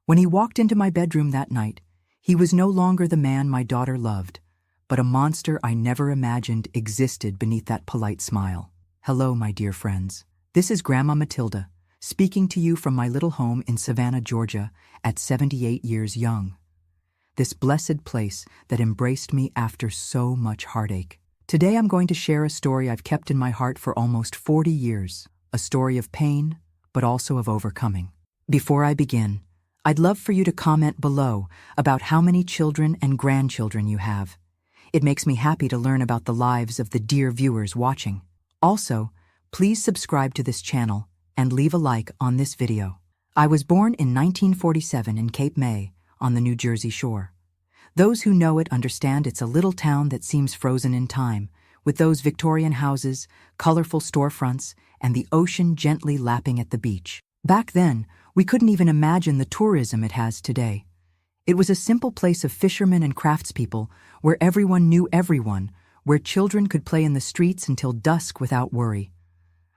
When he walked into my bedroom that night, he was no longer the man my daughter loved, but a monster I never imagined existed beneath that polite smile. Hello, my dear friends. This is Grandma Matilda, speaking to you from my little home in Savannah, Georgia, at 78 years young. This blessed place that embraced me after so much heartache. Today I'm going to share a story I've kept in my heart for almost 40 years, a story of pain, but also of overcoming. Before I begin, I'd love for you to comment below about how many children and grandchildren you have. It makes me happy to learn about the lives of the dear viewers watching. Also, please subscribe to this channel and leave a like on this video. I was born in 1947 in Cape May, on the New Jersey shore. Those who know it understand it's a little town that seems frozen in time, with those Victorian houses, colorful storefronts, and the ocean gently lapping at the beach. Back then, we couldn't even imagine the tourism it has today. It was a simple place of fishermen and craftspeople, where everyone knew everyone, where children could play in the streets until dusk without worry.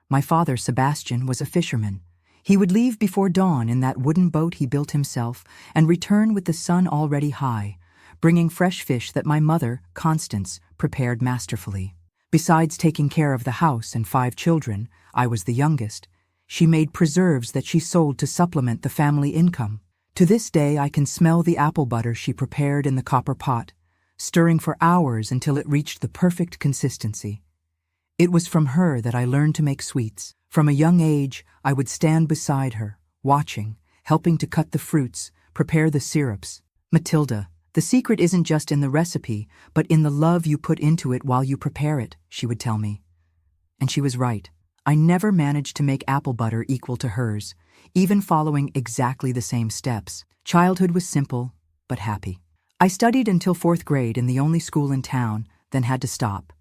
My father, Sebastian, was a fisherman. He would leave before dawn in that wooden boat he built himself and return with the sun already high, bringing fresh fish that my mother, Constance, prepared masterfully. Besides taking care of the house and 5 children, I was the youngest. She made preserves that she sold to supplement the family income. To this day, I can smell the apple butter she prepared in the copper pot, stirring for hours until it reached the perfect consistency. It was from her that I learned to make sweets. From a young age, I would stand beside her, watching, helping to cut the fruits, prepare the syrups. Matilda, the secret isn't just in the recipe, but in the love you put into it while you prepare it, she would tell me. And she was right. I never managed to make apple butter equal to hers, even following exactly the same steps. Childhood was simple, but happy. I studied until 4th grade in the only school in town, then had to stop.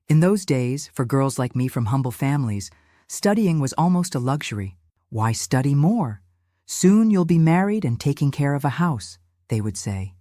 In those days, for girls like me from humble families, studying was almost a luxury. Why study more? Soon you'll be married and taking care of a house, they would say.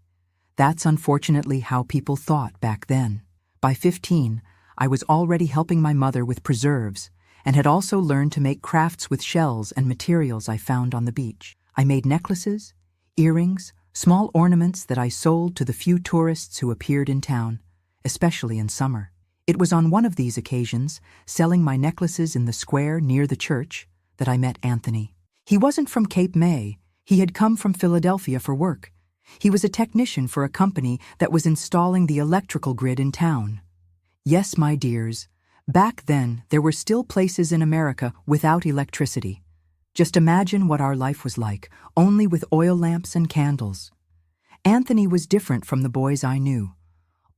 That's unfortunately how people thought back then. By 15, I was already helping my mother with preserves, and had also learned to make crafts with shells and materials I found on the beach. I made necklaces, earrings, small ornaments that I sold to the few tourists who appeared in town, especially in summer. It was on one of these occasions, selling my necklaces in the square near the church, that I met Anthony. He wasn't from Cape May. He had come from Philadelphia for work. He was a technician for a company that was installing the electrical grid in town. Yes, my dears, back then there were still places in America without electricity. Just imagine what our life was like, only with oil lamps and candles. Anthony was different from the boys I knew.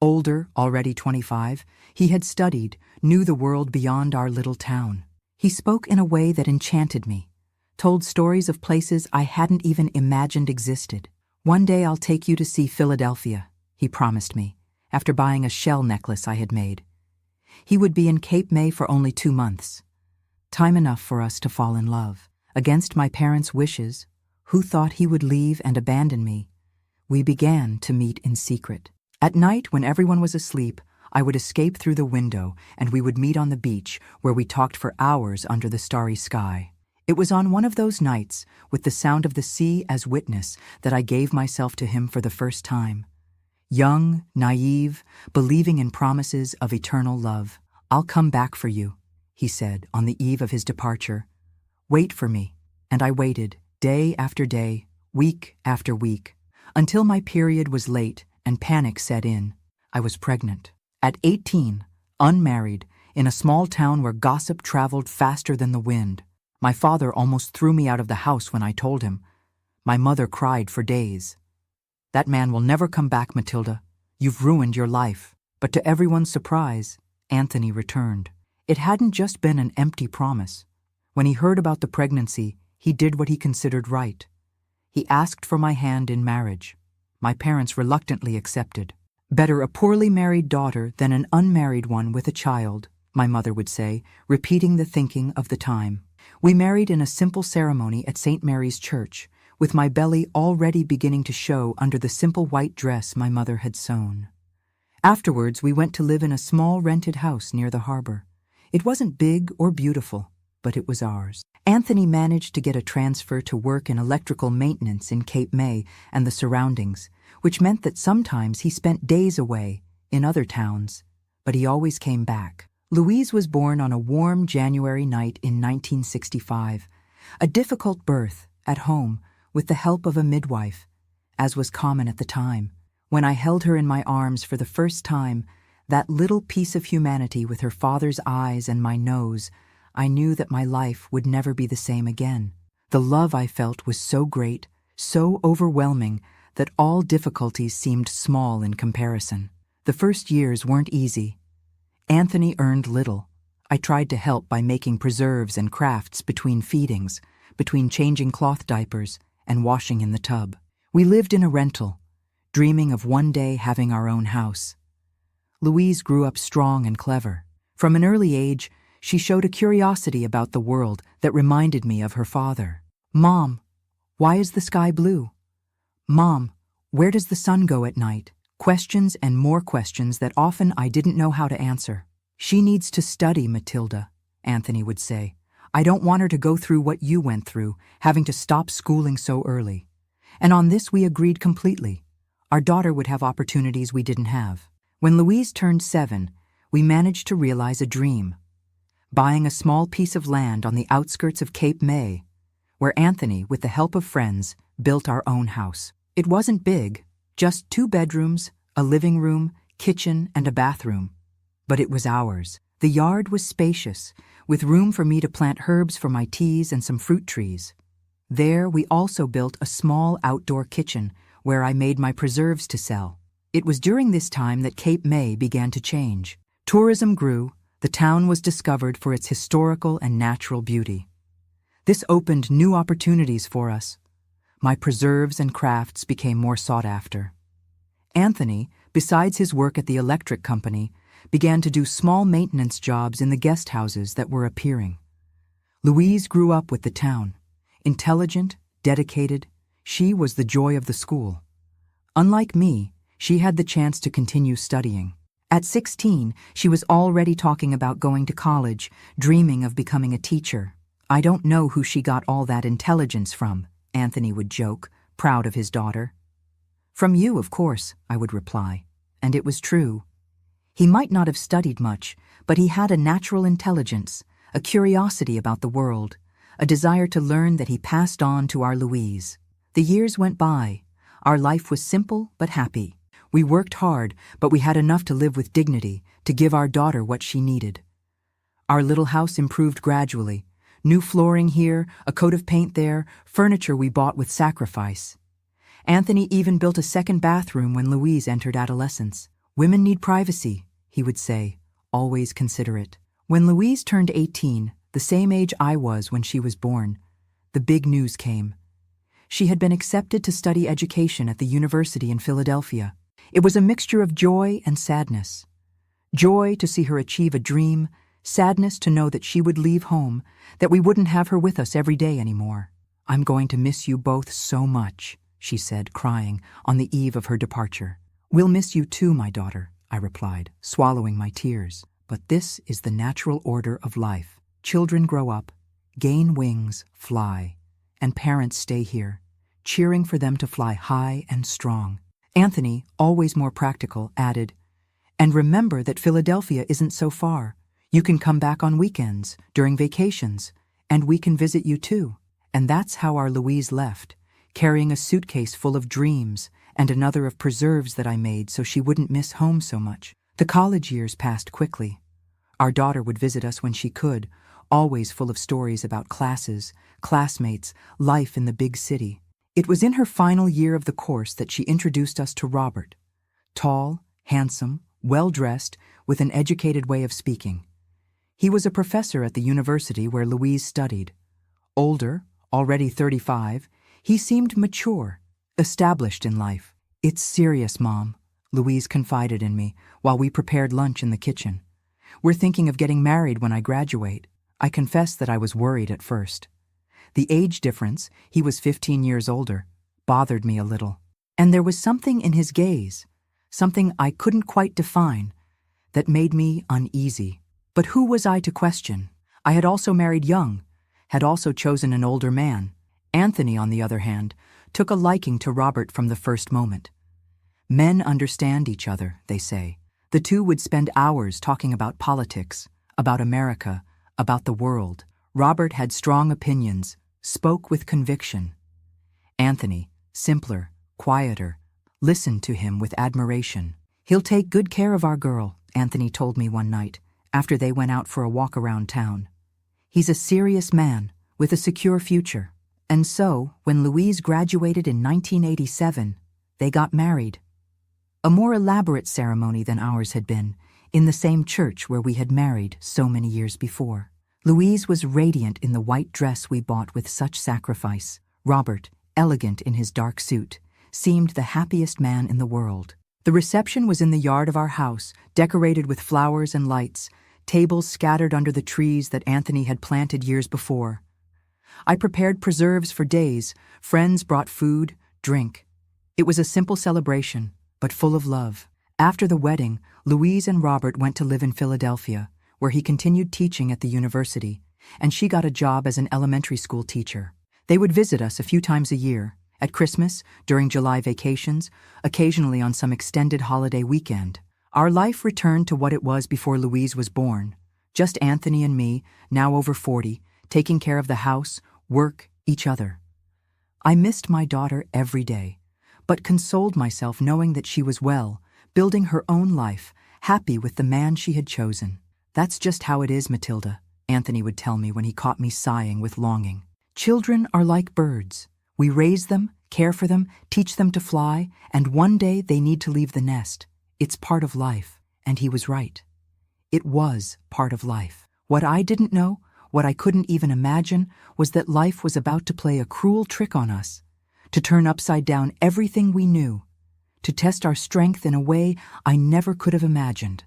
Older, already 25, he had studied, knew the world beyond our little town. He spoke in a way that enchanted me, told stories of places I hadn't even imagined existed. One day I'll take you to see Philadelphia, he promised me, after buying a shell necklace I had made. He would be in Cape May for only 2 months. Time enough for us to fall in love. Against my parents' wishes, who thought he would leave and abandon me, we began to meet in secret. At night, when everyone was asleep, I would escape through the window and we would meet on the beach where we talked for hours under the starry sky. It was on one of those nights, with the sound of the sea as witness, that I gave myself to him for the first time. Young, naive, believing in promises of eternal love. I'll come back for you, he said on the eve of his departure. Wait for me. And I waited, day after day, week after week, until my period was late and panic set in. I was pregnant. At 18, unmarried, in a small town where gossip traveled faster than the wind. My father almost threw me out of the house when I told him. My mother cried for days. That man will never come back, Matilda. You've ruined your life. But to everyone's surprise, Anthony returned. It hadn't just been an empty promise. When he heard about the pregnancy, he did what he considered right. He asked for my hand in marriage. My parents reluctantly accepted. Better a poorly married daughter than an unmarried one with a child, my mother would say, repeating the thinking of the time. We married in a simple ceremony at St. Mary's Church, with my belly already beginning to show under the simple white dress my mother had sewn. Afterwards, we went to live in a small rented house near the harbor. It wasn't big or beautiful, but it was ours. Anthony managed to get a transfer to work in electrical maintenance in Cape May and the surroundings, which meant that sometimes he spent days away in other towns, but he always came back. Louise was born on a warm January night in 1965, a difficult birth at home with the help of a midwife, as was common at the time. When I held her in my arms for the first time, that little piece of humanity with her father's eyes and my nose, I knew that my life would never be the same again. The love I felt was so great, so overwhelming, that all difficulties seemed small in comparison. The first years weren't easy. Anthony earned little. I tried to help by making preserves and crafts between feedings, between changing cloth diapers and washing in the tub. We lived in a rental, dreaming of one day having our own house. Louise grew up strong and clever. From an early age, she showed a curiosity about the world that reminded me of her father. "Mom, why is the sky blue? Mom, where does the sun go at night?" Questions and more questions that often I didn't know how to answer. "She needs to study, Matilda," Anthony would say. "I don't want her to go through what you went through, having to stop schooling so early." And on this we agreed completely. Our daughter would have opportunities we didn't have. When Louise turned 7, we managed to realize a dream, buying a small piece of land on the outskirts of Cape May, where Anthony, with the help of friends, built our own house. It wasn't big, just 2 bedrooms, a living room, kitchen, and a bathroom. But it was ours. The yard was spacious, with room for me to plant herbs for my teas and some fruit trees. There we also built a small outdoor kitchen where I made my preserves to sell. It was during this time that Cape May began to change. Tourism grew, the town was discovered for its historical and natural beauty. This opened new opportunities for us. My preserves and crafts became more sought after. Anthony, besides his work at the electric company, began to do small maintenance jobs in the guest houses that were appearing. Louise grew up with the town. Intelligent, dedicated, she was the joy of the school. Unlike me, she had the chance to continue studying. At 16, she was already talking about going to college, dreaming of becoming a teacher. "I don't know who she got all that intelligence from," Anthony would joke, proud of his daughter. "From you, of course," I would reply. And it was true. He might not have studied much, but he had a natural intelligence, a curiosity about the world, a desire to learn that he passed on to our Louise. The years went by. Our life was simple but happy. We worked hard, but we had enough to live with dignity, to give our daughter what she needed. Our little house improved gradually. New flooring here, a coat of paint there, furniture we bought with sacrifice. Anthony even built a second bathroom when Louise entered adolescence. "Women need privacy," he would say, always considerate. When Louise turned 18, the same age I was when she was born, the big news came. She had been accepted to study education at the university in Philadelphia. It was a mixture of joy and sadness. Joy to see her achieve a dream, sadness to know that she would leave home, that we wouldn't have her with us every day anymore. "I'm going to miss you both so much," she said, crying, on the eve of her departure. "We'll miss you too, my daughter," I replied, swallowing my tears. "But this is the natural order of life. Children grow up, gain wings, fly, and parents stay here, cheering for them to fly high and strong." Anthony, always more practical, added, "And remember that Philadelphia isn't so far. You can come back on weekends, during vacations, and we can visit you too." And that's how our Louise left, carrying a suitcase full of dreams and another of preserves that I made so she wouldn't miss home so much. The college years passed quickly. Our daughter would visit us when she could, always full of stories about classes, classmates, life in the big city. It was in her final year of the course that she introduced us to Robert. Tall, handsome, well-dressed, with an educated way of speaking. He was a professor at the university where Louise studied. Older, already 35, he seemed mature, established in life. "It's serious, Mom," Louise confided in me while we prepared lunch in the kitchen. "We're thinking of getting married when I graduate." I confess that I was worried at first. The age difference, he was 15 years older, bothered me a little. And there was something in his gaze, something I couldn't quite define, that made me uneasy. But who was I to question? I had also married young, had also chosen an older man. Anthony, on the other hand, took a liking to Robert from the first moment. Men understand each other, they say. The two would spend hours talking about politics, about America, about the world. Robert had strong opinions, spoke with conviction. Anthony, simpler, quieter, listened to him with admiration. "He'll take good care of our girl," Anthony told me one night, after they went out for a walk around town. "He's a serious man, with a secure future." And so, when Louise graduated in 1987, they got married. A more elaborate ceremony than ours had been, in the same church where we had married so many years before. Louise was radiant in the white dress we bought with such sacrifice. Robert, elegant in his dark suit, seemed the happiest man in the world. The reception was in the yard of our house, decorated with flowers and lights, tables scattered under the trees that Anthony had planted years before. I prepared preserves for days. Friends brought food, drink. It was a simple celebration, but full of love. After the wedding, Louise and Robert went to live in Philadelphia, where he continued teaching at the university, and she got a job as an elementary school teacher. They would visit us a few times a year, at Christmas, during July vacations, occasionally on some extended holiday weekend. Our life returned to what it was before Louise was born. Just Anthony and me, now over 40, taking care of the house, work, each other. I missed my daughter every day, but consoled myself knowing that she was well, building her own life, happy with the man she had chosen. "That's just how it is, Matilda," Anthony would tell me when he caught me sighing with longing. "Children are like birds. We raise them, care for them, teach them to fly, and one day they need to leave the nest. It's part of life." And he was right. It was part of life. What I didn't know, what I couldn't even imagine, was that life was about to play a cruel trick on us, to turn upside down everything we knew, to test our strength in a way I never could have imagined.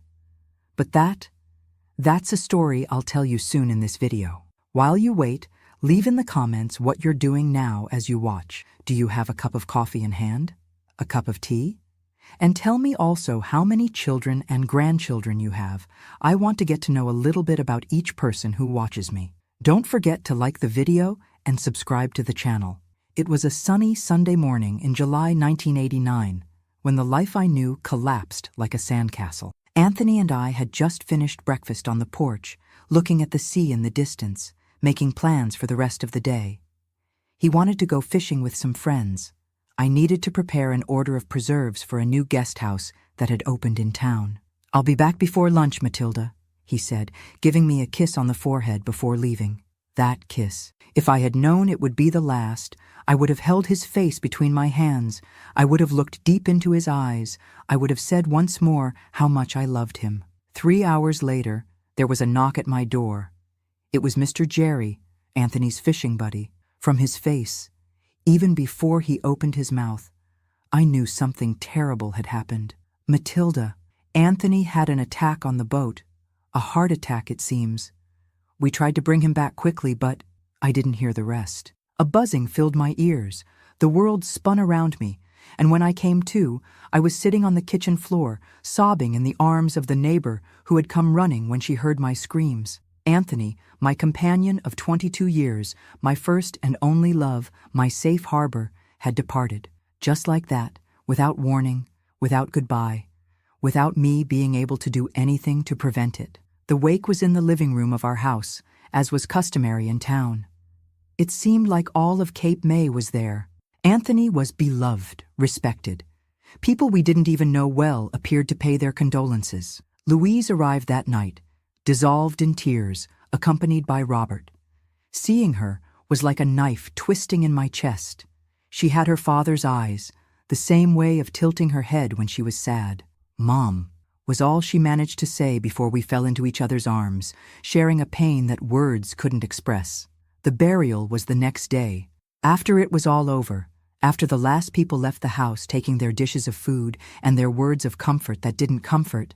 But that's a story I'll tell you soon in this video. While you wait, leave in the comments what you're doing now as you watch. Do you have a cup of coffee in hand? A cup of tea? And tell me also how many children and grandchildren you have. I want to get to know a little bit about each person who watches me. Don't forget to like the video and subscribe to the channel. It was a sunny Sunday morning in July 1989 when the life I knew collapsed like a sandcastle. Anthony and I had just finished breakfast on the porch, looking at the sea in the distance, making plans for the rest of the day. He wanted to go fishing with some friends. I needed to prepare an order of preserves for a new guest house that had opened in town. "I'll be back before lunch, Matilda," he said, giving me a kiss on the forehead before leaving. That kiss. If I had known it would be the last, I would have held his face between my hands. I would have looked deep into his eyes. I would have said once more how much I loved him. 3 hours later, there was a knock at my door. It was Mr. Jerry, Anthony's fishing buddy. From his face, even before he opened his mouth, I knew something terrible had happened. "Matilda, Anthony had an attack on the boat. A heart attack, it seems. We tried to bring him back quickly, but I didn't hear the rest." A buzzing filled my ears. The world spun around me, and when I came to, I was sitting on the kitchen floor, sobbing in the arms of the neighbor who had come running when she heard my screams. Anthony, my companion of 22 years, my first and only love, my safe harbor, had departed. Just like that, without warning, without goodbye, without me being able to do anything to prevent it. The wake was in the living room of our house, as was customary in town. It seemed like all of Cape May was there. Anthony was beloved, respected. People we didn't even know well appeared to pay their condolences. Louise arrived that night, dissolved in tears, accompanied by Robert. Seeing her was like a knife twisting in my chest. She had her father's eyes, the same way of tilting her head when she was sad. "Mom," was all she managed to say before we fell into each other's arms, sharing a pain that words couldn't express. The burial was the next day. After it was all over, after the last people left the house taking their dishes of food and their words of comfort that didn't comfort,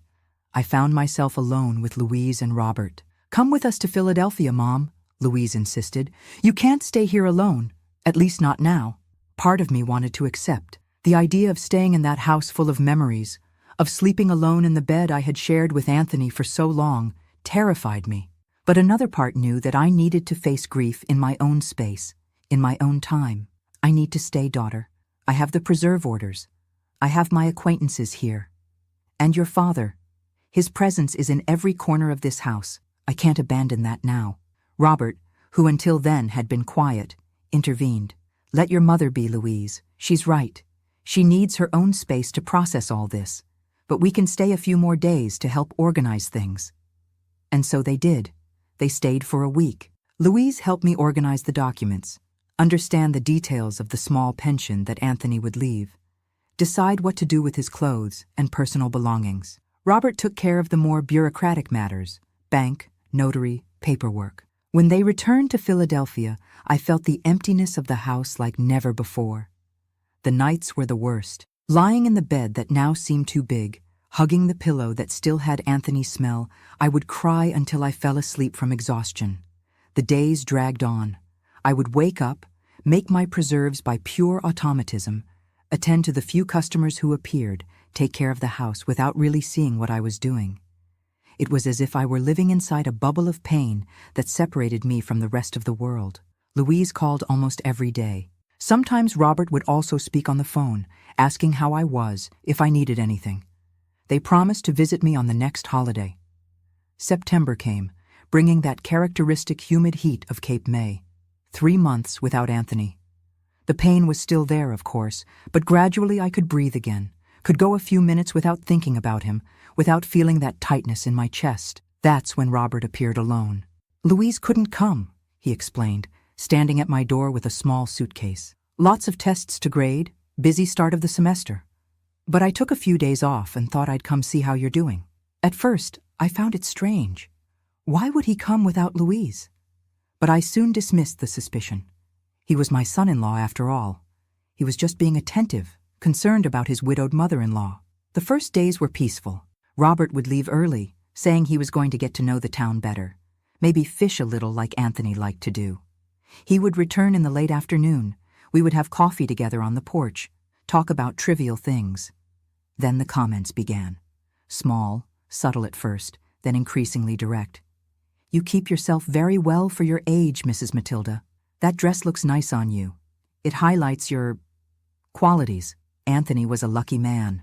I found myself alone with Louise and Robert. "Come with us to Philadelphia, Mom," Louise insisted. "You can't stay here alone, at least not now." Part of me wanted to accept. The idea of staying in that house full of memories, of sleeping alone in the bed I had shared with Anthony for so long, terrified me. But another part knew that I needed to face grief in my own space, in my own time. I need to stay, daughter. I have the preserve orders. I have my acquaintances here. And your father. His presence is in every corner of this house. I can't abandon that now. Robert, who until then had been quiet, intervened. Let your mother be, Louise. She's right. She needs her own space to process all this. But we can stay a few more days to help organize things. And so they did. They stayed for a week. Louise helped me organize the documents, understand the details of the small pension that Anthony would leave, decide what to do with his clothes and personal belongings. Robert took care of the more bureaucratic matters, bank, notary, paperwork. When they returned to Philadelphia, I felt the emptiness of the house like never before. The nights were the worst. Lying in the bed that now seemed too big, hugging the pillow that still had Anthony's smell, I would cry until I fell asleep from exhaustion. The days dragged on. I would wake up, make my preserves by pure automatism, attend to the few customers who appeared, take care of the house without really seeing what I was doing. It was as if I were living inside a bubble of pain that separated me from the rest of the world. Louise called almost every day. Sometimes Robert would also speak on the phone, asking how I was, if I needed anything. They promised to visit me on the next holiday. September came, bringing that characteristic humid heat of Cape May. 3 months without Anthony. The pain was still there, of course, but gradually I could breathe again, could go a few minutes without thinking about him, without feeling that tightness in my chest. That's when Robert appeared alone. Louise couldn't come, he explained, standing at my door with a small suitcase. Lots of tests to grade, busy start of the semester. But I took a few days off and thought I'd come see how you're doing. At first, I found it strange. Why would he come without Louise? But I soon dismissed the suspicion. He was my son-in-law after all. He was just being attentive, concerned about his widowed mother-in-law. The first days were peaceful. Robert would leave early, saying he was going to get to know the town better, maybe fish a little like Anthony liked to do. He would return in the late afternoon. We would have coffee together on the porch, talk about trivial things. Then the comments began. Small, subtle at first, then increasingly direct. You keep yourself very well for your age, Mrs. Matilda. That dress looks nice on you. It highlights your qualities. Anthony was a lucky man.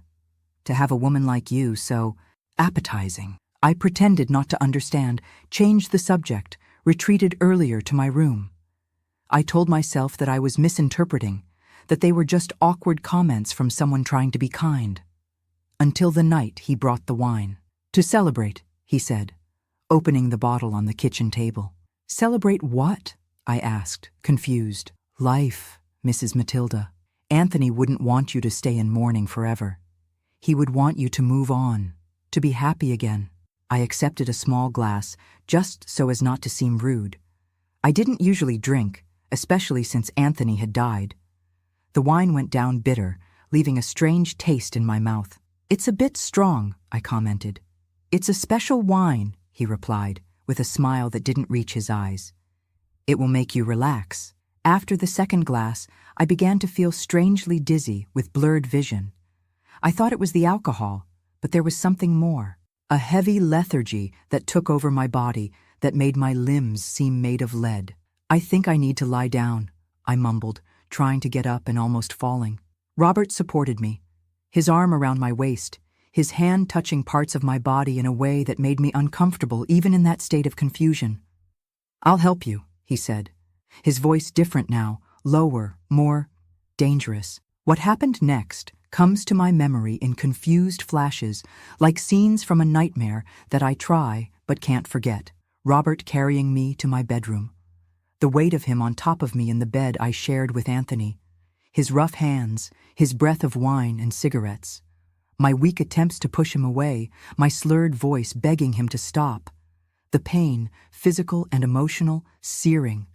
To have a woman like you so appetizing. I pretended not to understand, changed the subject, retreated earlier to my room. I told myself that I was misinterpreting, that they were just awkward comments from someone trying to be kind. Until the night he brought the wine. To celebrate, he said, opening the bottle on the kitchen table. Celebrate what? I asked, confused. Life, Mrs. Matilda. Anthony wouldn't want you to stay in mourning forever. He would want you to move on, to be happy again. I accepted a small glass, just so as not to seem rude. I didn't usually drink, especially since Anthony had died. The wine went down bitter, leaving a strange taste in my mouth. It's a bit strong, I commented. It's a special wine, he replied, with a smile that didn't reach his eyes. It will make you relax. After the second glass, I began to feel strangely dizzy with blurred vision. I thought it was the alcohol, but there was something more. A heavy lethargy that took over my body that made my limbs seem made of lead. I think I need to lie down, I mumbled, trying to get up and almost falling. Robert supported me, his arm around my waist, his hand touching parts of my body in a way that made me uncomfortable even in that state of confusion. I'll help you, he said, his voice different now, lower, more dangerous. What happened next comes to my memory in confused flashes, like scenes from a nightmare that I try but can't forget. Robert carrying me to my bedroom. The weight of him on top of me in the bed I shared with Anthony. His rough hands, his breath of wine and cigarettes. My weak attempts to push him away, my slurred voice begging him to stop. The pain, physical and emotional, searing.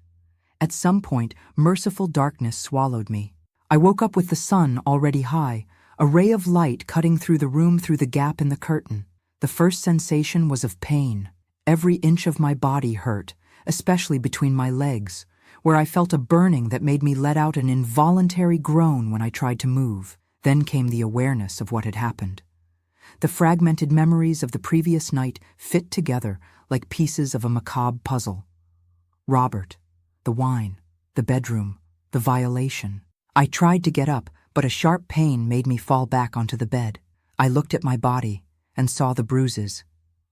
At some point, merciful darkness swallowed me. I woke up with the sun already high, a ray of light cutting through the room through the gap in the curtain. The first sensation was of pain. Every inch of my body hurt, especially between my legs, where I felt a burning that made me let out an involuntary groan when I tried to move. Then came the awareness of what had happened. The fragmented memories of the previous night fit together like pieces of a macabre puzzle. Robert, the wine, the bedroom, the violation. I tried to get up, but a sharp pain made me fall back onto the bed. I looked at my body and saw the bruises.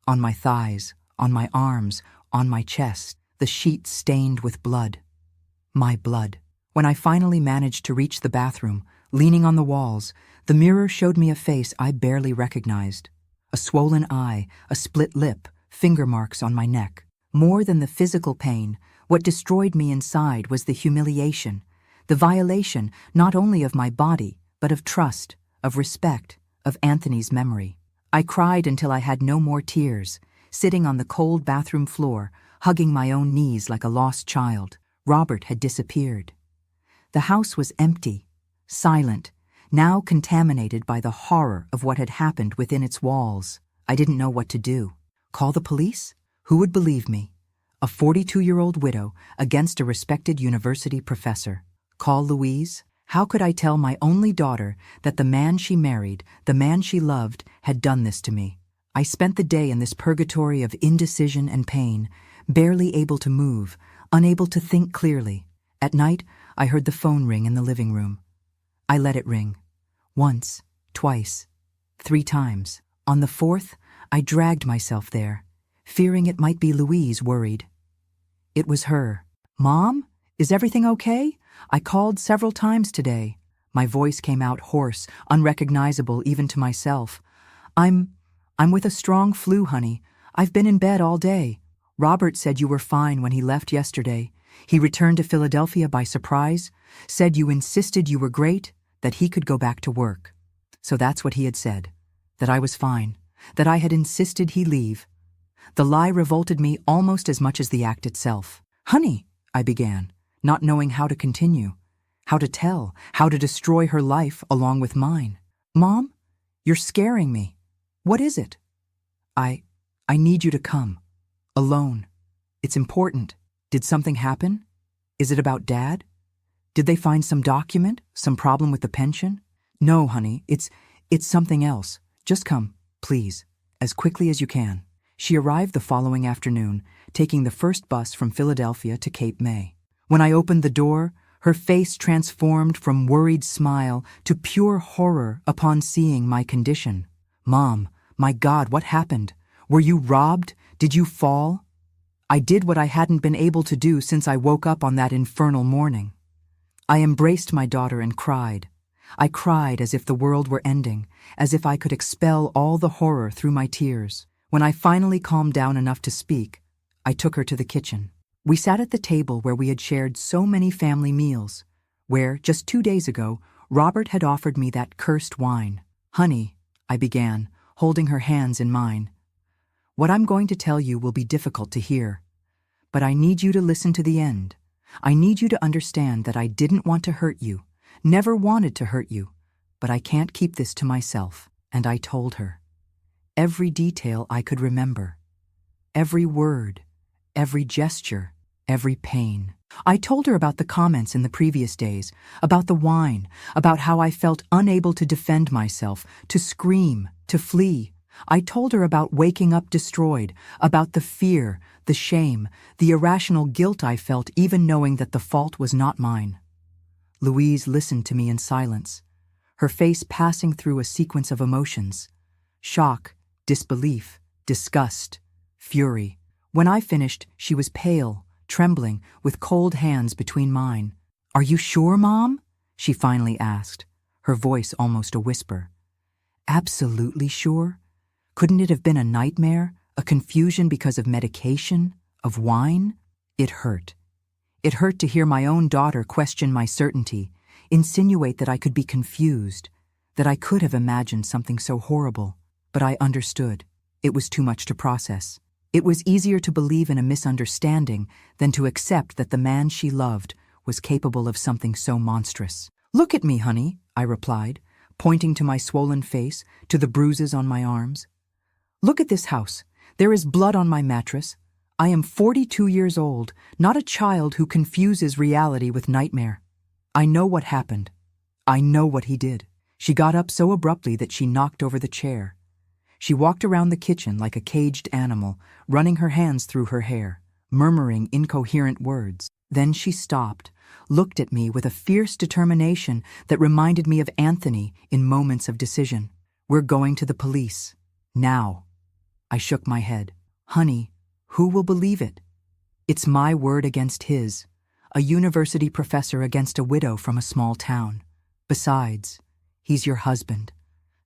On my thighs, on my arms, on my chest, the sheets stained with blood. My blood. When I finally managed to reach the bathroom, leaning on the walls, the mirror showed me a face I barely recognized. A swollen eye, a split lip, finger marks on my neck. More than the physical pain, what destroyed me inside was the humiliation, the violation not only of my body, but of trust, of respect, of Anthony's memory. I cried until I had no more tears, sitting on the cold bathroom floor, hugging my own knees like a lost child. Robert had disappeared. The house was empty, silent, now contaminated by the horror of what had happened within its walls. I didn't know what to do. Call the police? Who would believe me? A 42-year-old widow against a respected university professor. Call Louise? How could I tell my only daughter that the man she married, the man she loved, had done this to me? I spent the day in this purgatory of indecision and pain, barely able to move, unable to think clearly. At night, I heard the phone ring in the living room. I let it ring. Once, twice, 3 times. On the 4th, I dragged myself there, fearing it might be Louise worried. It was her. "Mom, is everything okay? I called several times today." My voice came out hoarse, unrecognizable even to myself. I'm with a strong flu, honey. I've been in bed all day. Robert said you were fine when he left yesterday. He returned to Philadelphia by surprise, said you insisted you were great, that he could go back to work. So that's what he had said, that I was fine, that I had insisted he leave. The lie revolted me almost as much as the act itself. "Honey," I began, not knowing how to continue, how to tell, how to destroy her life along with mine. "Mom, you're scaring me. What is it?" I need you to come. Alone. It's important. Did something happen? Is it about Dad? Did they find some document, some problem with the pension? No, honey, it's something else. Just come, please, as quickly as you can. She arrived the following afternoon, taking the first bus from Philadelphia to Cape May. When I opened the door, her face transformed from worried smile to pure horror upon seeing my condition. "Mom, my God, what happened? Were you robbed? Did you fall?" I did what I hadn't been able to do since I woke up on that infernal morning. I embraced my daughter and cried. I cried as if the world were ending, as if I could expel all the horror through my tears. When I finally calmed down enough to speak, I took her to the kitchen. We sat at the table where we had shared so many family meals, where, just 2 days ago, Robert had offered me that cursed wine. "Honey," I began, holding her hands in mine. "What I'm going to tell you will be difficult to hear, but I need you to listen to the end. I need you to understand that I didn't want to hurt you, never wanted to hurt you, but I can't keep this to myself." And I told her. Every detail I could remember. Every word, every gesture, every pain. I told her about the comments in the previous days, about the wine, about how I felt unable to defend myself, to scream, to flee. I told her about waking up destroyed, about the fear, the shame, the irrational guilt I felt even knowing that the fault was not mine. Louise listened to me in silence, her face passing through a sequence of emotions: shock, disbelief, disgust, fury. When I finished, she was pale, trembling, with cold hands between mine. "Are you sure, Mom?" she finally asked, her voice almost a whisper. "Absolutely sure? Couldn't it have been a nightmare, a confusion because of medication, of wine?" It hurt. It hurt to hear my own daughter question my certainty, insinuate that I could be confused, that I could have imagined something so horrible. But I understood. It was too much to process. It was easier to believe in a misunderstanding than to accept that the man she loved was capable of something so monstrous. "Look at me, honey," I replied, pointing to my swollen face, to the bruises on my arms. "Look at this house. There is blood on my mattress. I am 42 years old, not a child who confuses reality with nightmare. I know what happened. I know what he did." She got up so abruptly that she knocked over the chair. She walked around the kitchen like a caged animal, running her hands through her hair, murmuring incoherent words. Then she stopped, looked at me with a fierce determination that reminded me of Anthony in moments of decision. "We're going to the police. Now." I shook my head. "Honey, who will believe it? It's my word against his, a university professor against a widow from a small town. Besides, he's your husband.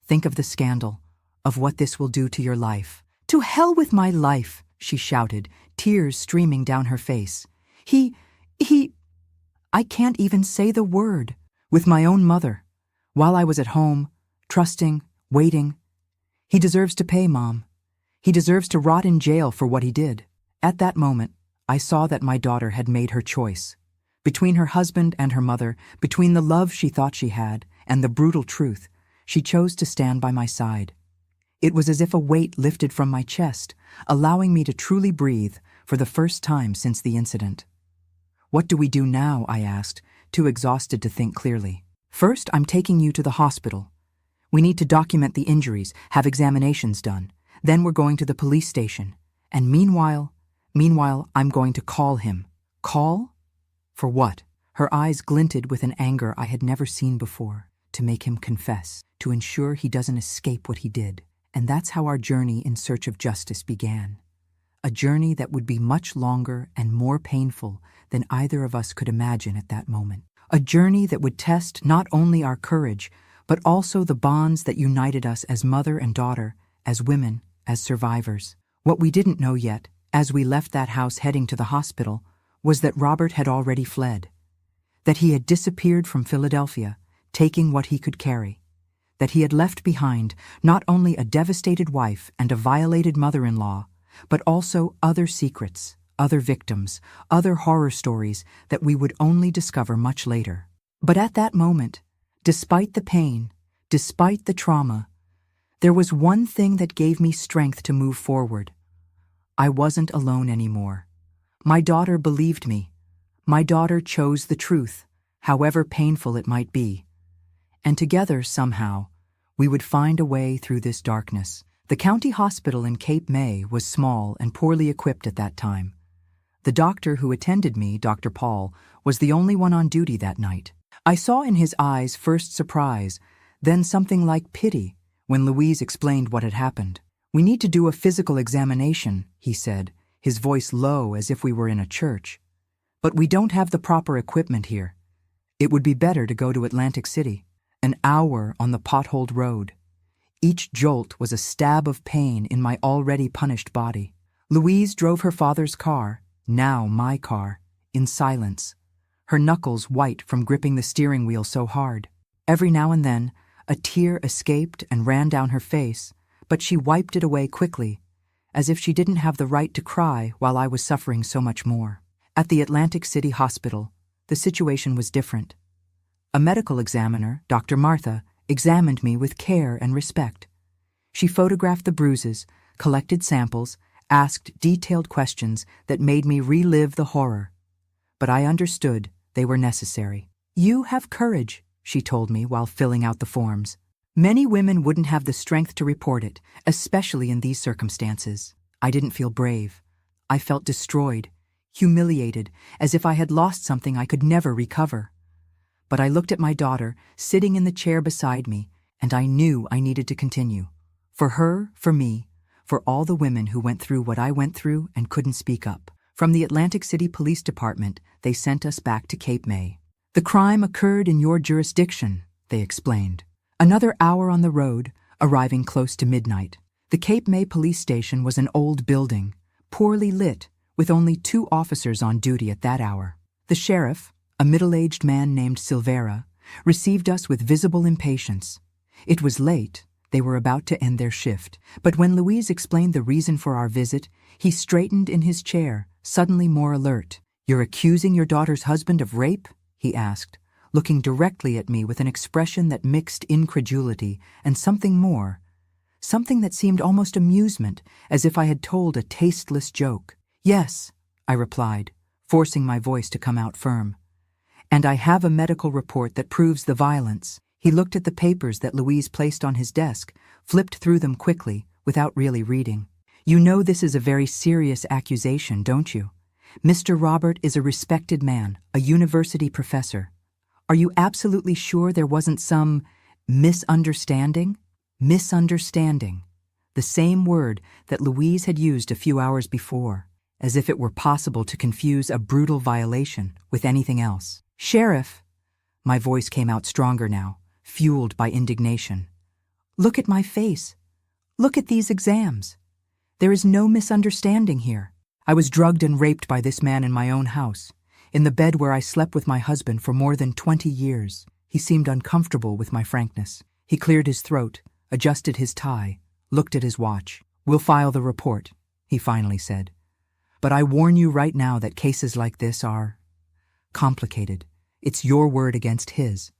Think of the scandal, of what this will do to your life." "To hell with my life," she shouted, tears streaming down her face. He... I can't even say the word. With my own mother, while I was at home, trusting, waiting. He deserves to pay, Mom. He deserves to rot in jail for what he did." At that moment, I saw that my daughter had made her choice. Between her husband and her mother, between the love she thought she had and the brutal truth, she chose to stand by my side. It was as if a weight lifted from my chest, allowing me to truly breathe for the first time since the incident. "What do we do now?" I asked, too exhausted to think clearly. "First, I'm taking you to the hospital. We need to document the injuries, have examinations done. Then we're going to the police station. And meanwhile, I'm going to call him." "Call? For what?" Her eyes glinted with an anger I had never seen before. "To make him confess, to ensure he doesn't escape what he did." And that's how our journey in search of justice began. A journey that would be much longer and more painful than either of us could imagine at that moment. A journey that would test not only our courage, but also the bonds that united us as mother and daughter, as women, as survivors. What we didn't know yet, as we left that house heading to the hospital, was that Robert had already fled. That he had disappeared from Philadelphia, taking what he could carry. That he had left behind not only a devastated wife and a violated mother-in-law, but also other secrets, other victims, other horror stories that we would only discover much later. But at that moment, despite the pain, despite the trauma, there was one thing that gave me strength to move forward. I wasn't alone anymore. My daughter believed me. My daughter chose the truth, however painful it might be. And together, somehow, we would find a way through this darkness. The county hospital in Cape May was small and poorly equipped at that time. The doctor who attended me, Dr. Paul, was the only one on duty that night. I saw in his eyes first surprise, then something like pity, when Louise explained what had happened. "We need to do a physical examination," he said, his voice low as if we were in a church. "But we don't have the proper equipment here. It would be better to go to Atlantic City." An hour on the potholed road. Each jolt was a stab of pain in my already punished body. Louise drove her father's car, now my car, in silence, her knuckles white from gripping the steering wheel so hard. Every now and then, a tear escaped and ran down her face, but she wiped it away quickly, as if she didn't have the right to cry while I was suffering so much more. At the Atlantic City Hospital, the situation was different. A medical examiner, Dr. Martha, examined me with care and respect. She photographed the bruises, collected samples, asked detailed questions that made me relive the horror. But I understood they were necessary. "You have courage," she told me while filling out the forms. "Many women wouldn't have the strength to report it, especially in these circumstances." I didn't feel brave. I felt destroyed, humiliated, as if I had lost something I could never recover. But I looked at my daughter, sitting in the chair beside me, and I knew I needed to continue. For her, for me, for all the women who went through what I went through and couldn't speak up. From the Atlantic City Police Department, they sent us back to Cape May. "The crime occurred in your jurisdiction," they explained. Another hour on the road, arriving close to midnight. The Cape May police station was an old building, poorly lit, with only 2 officers on duty at that hour. The sheriff, a middle-aged man named Silvera, received us with visible impatience. It was late, they were about to end their shift, but when Louise explained the reason for our visit, he straightened in his chair, suddenly more alert. "You're accusing your daughter's husband of rape?" he asked, looking directly at me with an expression that mixed incredulity and something more, something that seemed almost amusement, as if I had told a tasteless joke. "Yes," I replied, forcing my voice to come out firm. "And I have a medical report that proves the violence." He looked at the papers that Louise placed on his desk, flipped through them quickly, without really reading. "You know this is a very serious accusation, don't you? Mr. Robert is a respected man, a university professor. Are you absolutely sure there wasn't some misunderstanding?" Misunderstanding. The same word that Louise had used a few hours before, as if it were possible to confuse a brutal violation with anything else. "Sheriff," my voice came out stronger now, fueled by indignation. "Look at my face. Look at these exams. There is no misunderstanding here. I was drugged and raped by this man in my own house, in the bed where I slept with my husband for more than 20 years. He seemed uncomfortable with my frankness. He cleared his throat, adjusted his tie, looked at his watch. "We'll file the report," he finally said. "But I warn you right now that cases like this are complicated. It's your word against his,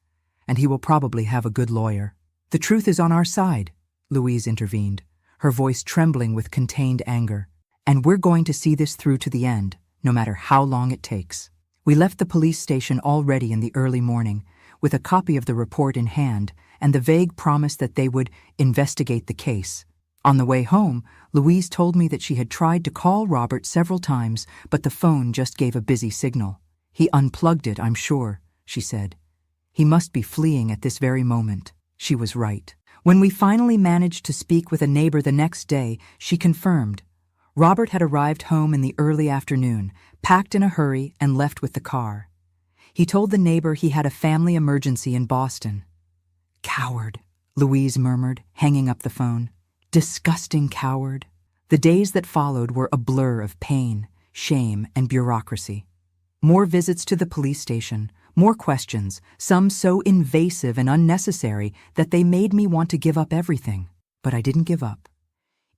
and he will probably have a good lawyer." "The truth is on our side," Louise intervened, her voice trembling with contained anger. "And we're going to see this through to the end, no matter how long it takes." We left the police station already in the early morning, with a copy of the report in hand and the vague promise that they would investigate the case. On the way home, Louise told me that she had tried to call Robert several times, but the phone just gave a busy signal. "He unplugged it, I'm sure," she said. "He must be fleeing at this very moment." She was right. When we finally managed to speak with a neighbor the next day, she confirmed. Robert had arrived home in the early afternoon, packed in a hurry and left with the car. He told the neighbor he had a family emergency in Boston. "Coward," Louise murmured, hanging up the phone. "Disgusting coward." The days that followed were a blur of pain, shame, and bureaucracy. More visits to the police station, more questions, some so invasive and unnecessary that they made me want to give up everything. But I didn't give up.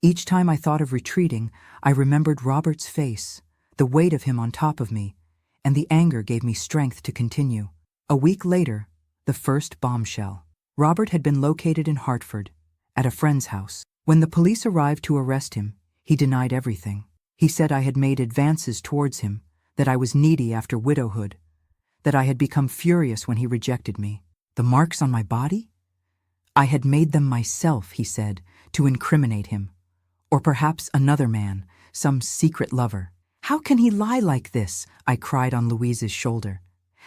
Each time I thought of retreating, I remembered Robert's face, the weight of him on top of me, and the anger gave me strength to continue. A week later, the first bombshell. Robert had been located in Hartford, at a friend's house. When the police arrived to arrest him, he denied everything. He said I had made advances towards him, that I was needy after widowhood, that I had become furious when he rejected me. The marks on my body? I had made them myself, he said, to incriminate him. Or perhaps another man, some secret lover. "How can he lie like this?" I cried on Louise's shoulder.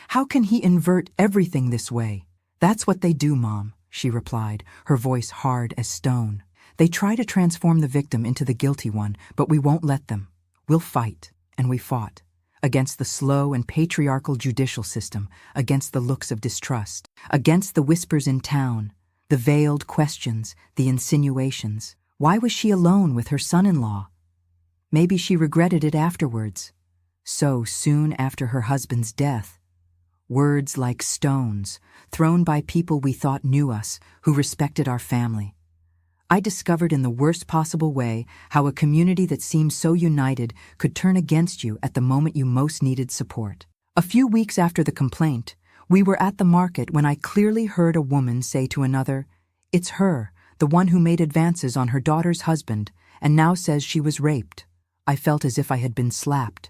"How can he invert everything this way?" "That's what they do, Mom," she replied, her voice hard as stone. "They try to transform the victim into the guilty one, but we won't let them. We'll fight." And we fought. Against the slow and patriarchal judicial system, against the looks of distrust, against the whispers in town, the veiled questions, the insinuations. Why was she alone with her son-in-law? Maybe she regretted it afterwards. So soon after her husband's death. Words like stones, thrown by people we thought knew us, who respected our family. I discovered in the worst possible way how a community that seemed so united could turn against you at the moment you most needed support. A few weeks after the complaint, we were at the market when I clearly heard a woman say to another, "It's her, the one who made advances on her daughter's husband, and now says she was raped." I felt as if I had been slapped.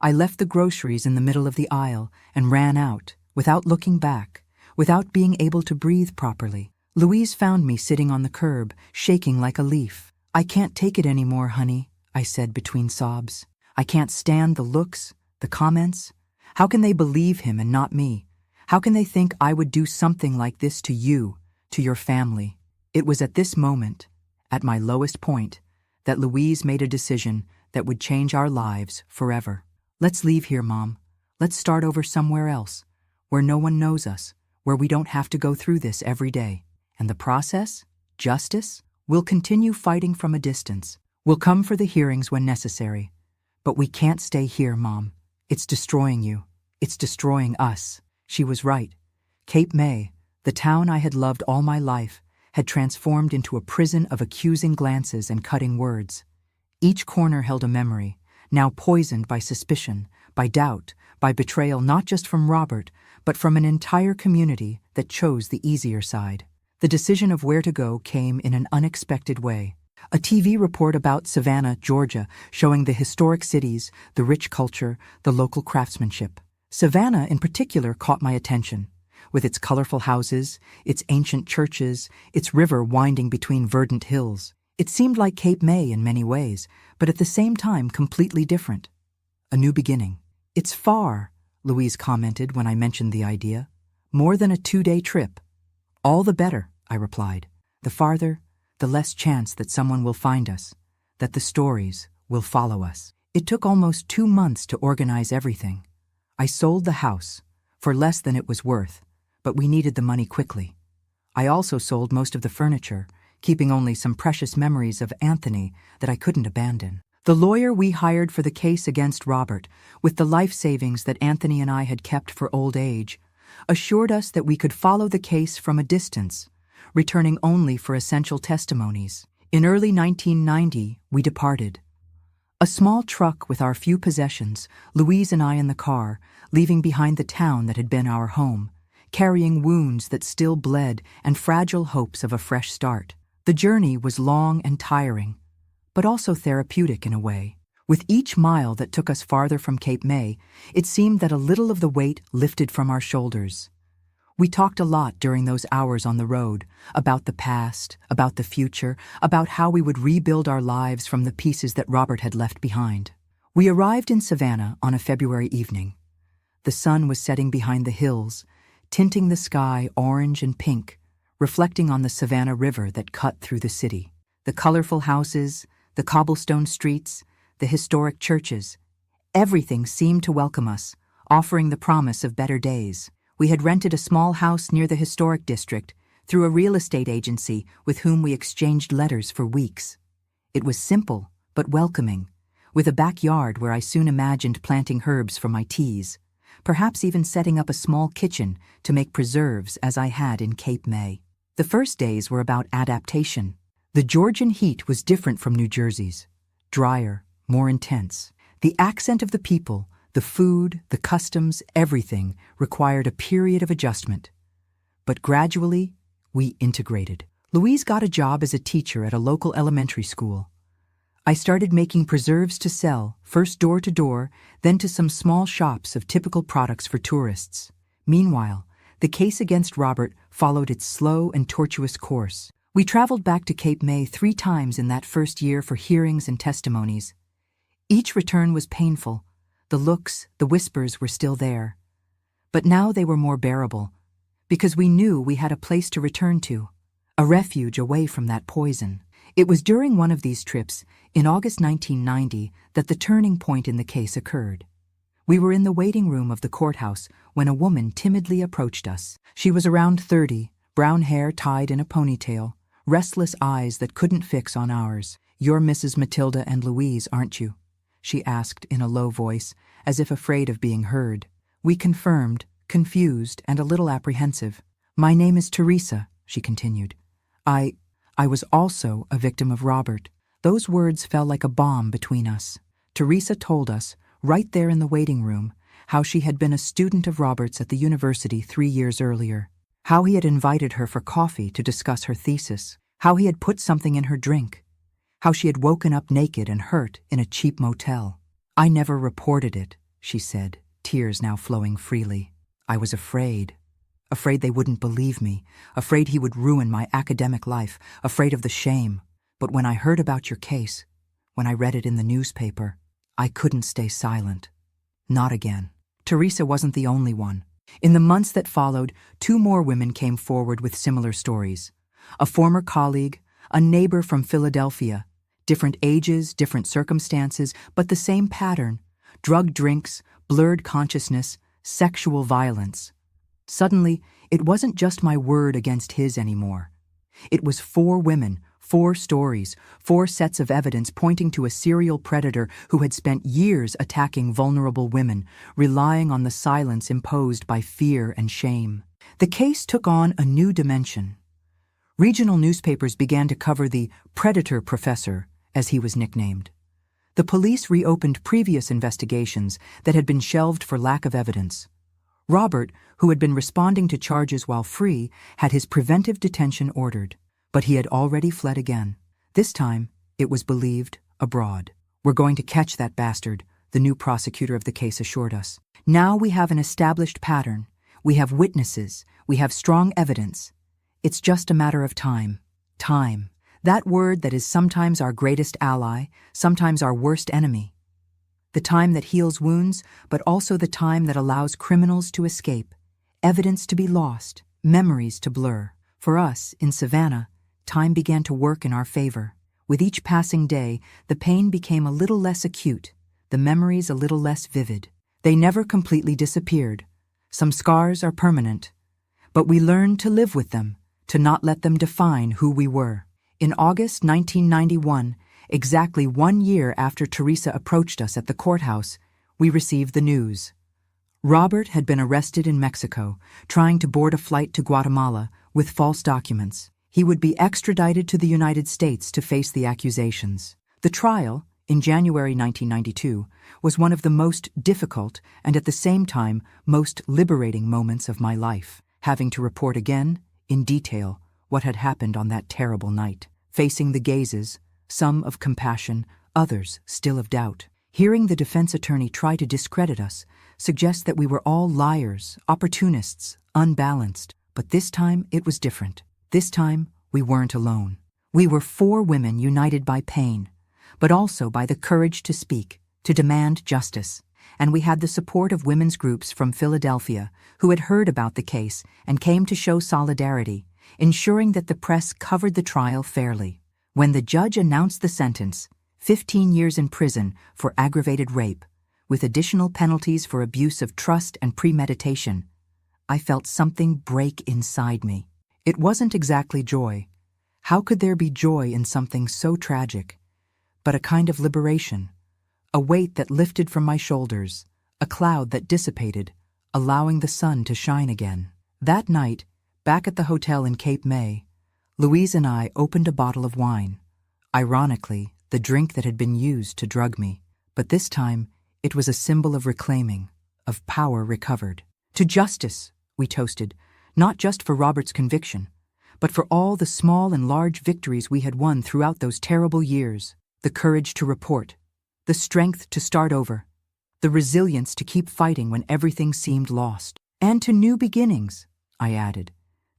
I left the groceries in the middle of the aisle and ran out, without looking back, without being able to breathe properly. Louise found me sitting on the curb, shaking like a leaf. "I can't take it anymore, honey," I said between sobs. "I can't stand the looks, the comments. How can they believe him and not me? How can they think I would do something like this to you, to your family?" It was at this moment, at my lowest point, that Louise made a decision that would change our lives forever. "Let's leave here, Mom. Let's start over somewhere else, where no one knows us, where we don't have to go through this every day. And the process? Justice? We'll continue fighting from a distance. We'll come for the hearings when necessary. But we can't stay here, Mom. It's destroying you. It's destroying us." She was right. Cape May, the town I had loved all my life, had transformed into a prison of accusing glances and cutting words. Each corner held a memory, now poisoned by suspicion, by doubt, by betrayal not just from Robert, but from an entire community that chose the easier side. The decision of where to go came in an unexpected way. A TV report about Savannah, Georgia, showing the historic cities, the rich culture, the local craftsmanship. Savannah, in particular, caught my attention. With its colorful houses, its ancient churches, its river winding between verdant hills. It seemed like Cape May in many ways, but at the same time completely different. A new beginning. It's far, Louise commented when I mentioned the idea. More than a 2-day trip. All the better, I replied. The farther, the less chance that someone will find us, that the stories will follow us. It took almost 2 months to organize everything. I sold the house, for less than it was worth, but we needed the money quickly. I also sold most of the furniture, keeping only some precious memories of Anthony that I couldn't abandon. The lawyer we hired for the case against Robert, with the life savings that Anthony and I had kept for old age, assured us that we could follow the case from a distance, returning only for essential testimonies. In early 1990, we departed. A small truck with our few possessions, Louise and I in the car, leaving behind the town that had been our home, carrying wounds that still bled and fragile hopes of a fresh start. The journey was long and tiring, but also therapeutic in a way. With each mile that took us farther from Cape May, it seemed that a little of the weight lifted from our shoulders. We talked a lot during those hours on the road, about the past, about the future, about how we would rebuild our lives from the pieces that Robert had left behind. We arrived in Savannah on a February evening. The sun was setting behind the hills, tinting the sky orange and pink, reflecting on the Savannah River that cut through the city. The colorful houses, the cobblestone streets, the historic churches, everything seemed to welcome us, offering the promise of better days. We had rented a small house near the historic district through a real estate agency with whom we exchanged letters for weeks. It was simple but welcoming, with a backyard where I soon imagined planting herbs for my teas, perhaps even setting up a small kitchen to make preserves as I had in Cape May. The first days were about adaptation. The Georgian heat was different from New Jersey's, drier, more intense. The accent of the people, the food, the customs, everything required a period of adjustment. But gradually, we integrated. Louise got a job as a teacher at a local elementary school. I started making preserves to sell, first door to door, then to some small shops of typical products for tourists. Meanwhile, the case against Robert followed its slow and tortuous course. We traveled back to Cape May 3 times in that first year for hearings and testimonies. Each return was painful. The looks, the whispers were still there. But now they were more bearable, because we knew we had a place to return to, a refuge away from that poison. It was during one of these trips, in August 1990, that the turning point in the case occurred. We were in the waiting room of the courthouse when a woman timidly approached us. She was around 30, brown hair tied in a ponytail, restless eyes that couldn't fix on ours. "You're Mrs. Matilda and Louise, aren't you?" she asked in a low voice, as if afraid of being heard. We confirmed, confused and a little apprehensive. "My name is Teresa," she continued. I was also a victim of Robert." Those words fell like a bomb between us. Teresa told us, right there in the waiting room, how she had been a student of Robert's at the university 3 years earlier, how he had invited her for coffee to discuss her thesis, how he had put something in her drink, how she had woken up naked and hurt in a cheap motel. "I never reported it," she said, tears now flowing freely. "I was afraid they wouldn't believe me, afraid he would ruin my academic life, afraid of the shame. But when I heard about your case, when I read it in the newspaper, I couldn't stay silent. Not again." Teresa wasn't the only one. In the months that followed, 2 more women came forward with similar stories. A former colleague, a neighbor from Philadelphia. Different ages, different circumstances, but the same pattern: drugged drinks, blurred consciousness, sexual violence. Suddenly, it wasn't just my word against his anymore. It was 4 women, 4 stories, 4 sets of evidence pointing to a serial predator who had spent years attacking vulnerable women, relying on the silence imposed by fear and shame. The case took on a new dimension. Regional newspapers began to cover the predator professor, as he was nicknamed. The police reopened previous investigations that had been shelved for lack of evidence. Robert, who had been responding to charges while free, had his preventive detention ordered. But he had already fled again. This time, it was believed, abroad. "We're going to catch that bastard," the new prosecutor of the case assured us. "Now we have an established pattern. We have witnesses. We have strong evidence. It's just a matter of time. Time. That word that is sometimes our greatest ally, sometimes our worst enemy. The time that heals wounds, but also the time that allows criminals to escape, evidence to be lost, memories to blur. For us, in Savannah, time began to work in our favor. With each passing day, the pain became a little less acute, the memories a little less vivid. They never completely disappeared. Some scars are permanent. But we learned to live with them, to not let them define who we were. In August 1991, exactly 1 year after Teresa approached us at the courthouse, we received the news. Robert had been arrested in Mexico, trying to board a flight to Guatemala with false documents. He would be extradited to the United States to face the accusations. The trial, in January 1992, was one of the most difficult and at the same time most liberating moments of my life, having to report again, in detail, what had happened on that terrible night, facing the gazes, some of compassion, others still of doubt. Hearing the defense attorney try to discredit us suggests that we were all liars, opportunists, unbalanced. But this time it was different. This time we weren't alone. We were 4 women united by pain, but also by the courage to speak, to demand justice. And we had the support of women's groups from Philadelphia who had heard about the case and came to show solidarity, ensuring that the press covered the trial fairly. When the judge announced the sentence, 15 years in prison for aggravated rape, with additional penalties for abuse of trust and premeditation, I felt something break inside me. It wasn't exactly joy. How could there be joy in something so tragic? But a kind of liberation, a weight that lifted from my shoulders, a cloud that dissipated, allowing the sun to shine again. That night, back at the hotel in Cape May, Louise and I opened a bottle of wine. Ironically, the drink that had been used to drug me. But this time, it was a symbol of reclaiming, of power recovered. To justice, we toasted, not just for Robert's conviction, but for all the small and large victories we had won throughout those terrible years. The courage to report, the strength to start over, the resilience to keep fighting when everything seemed lost. And to new beginnings, I added,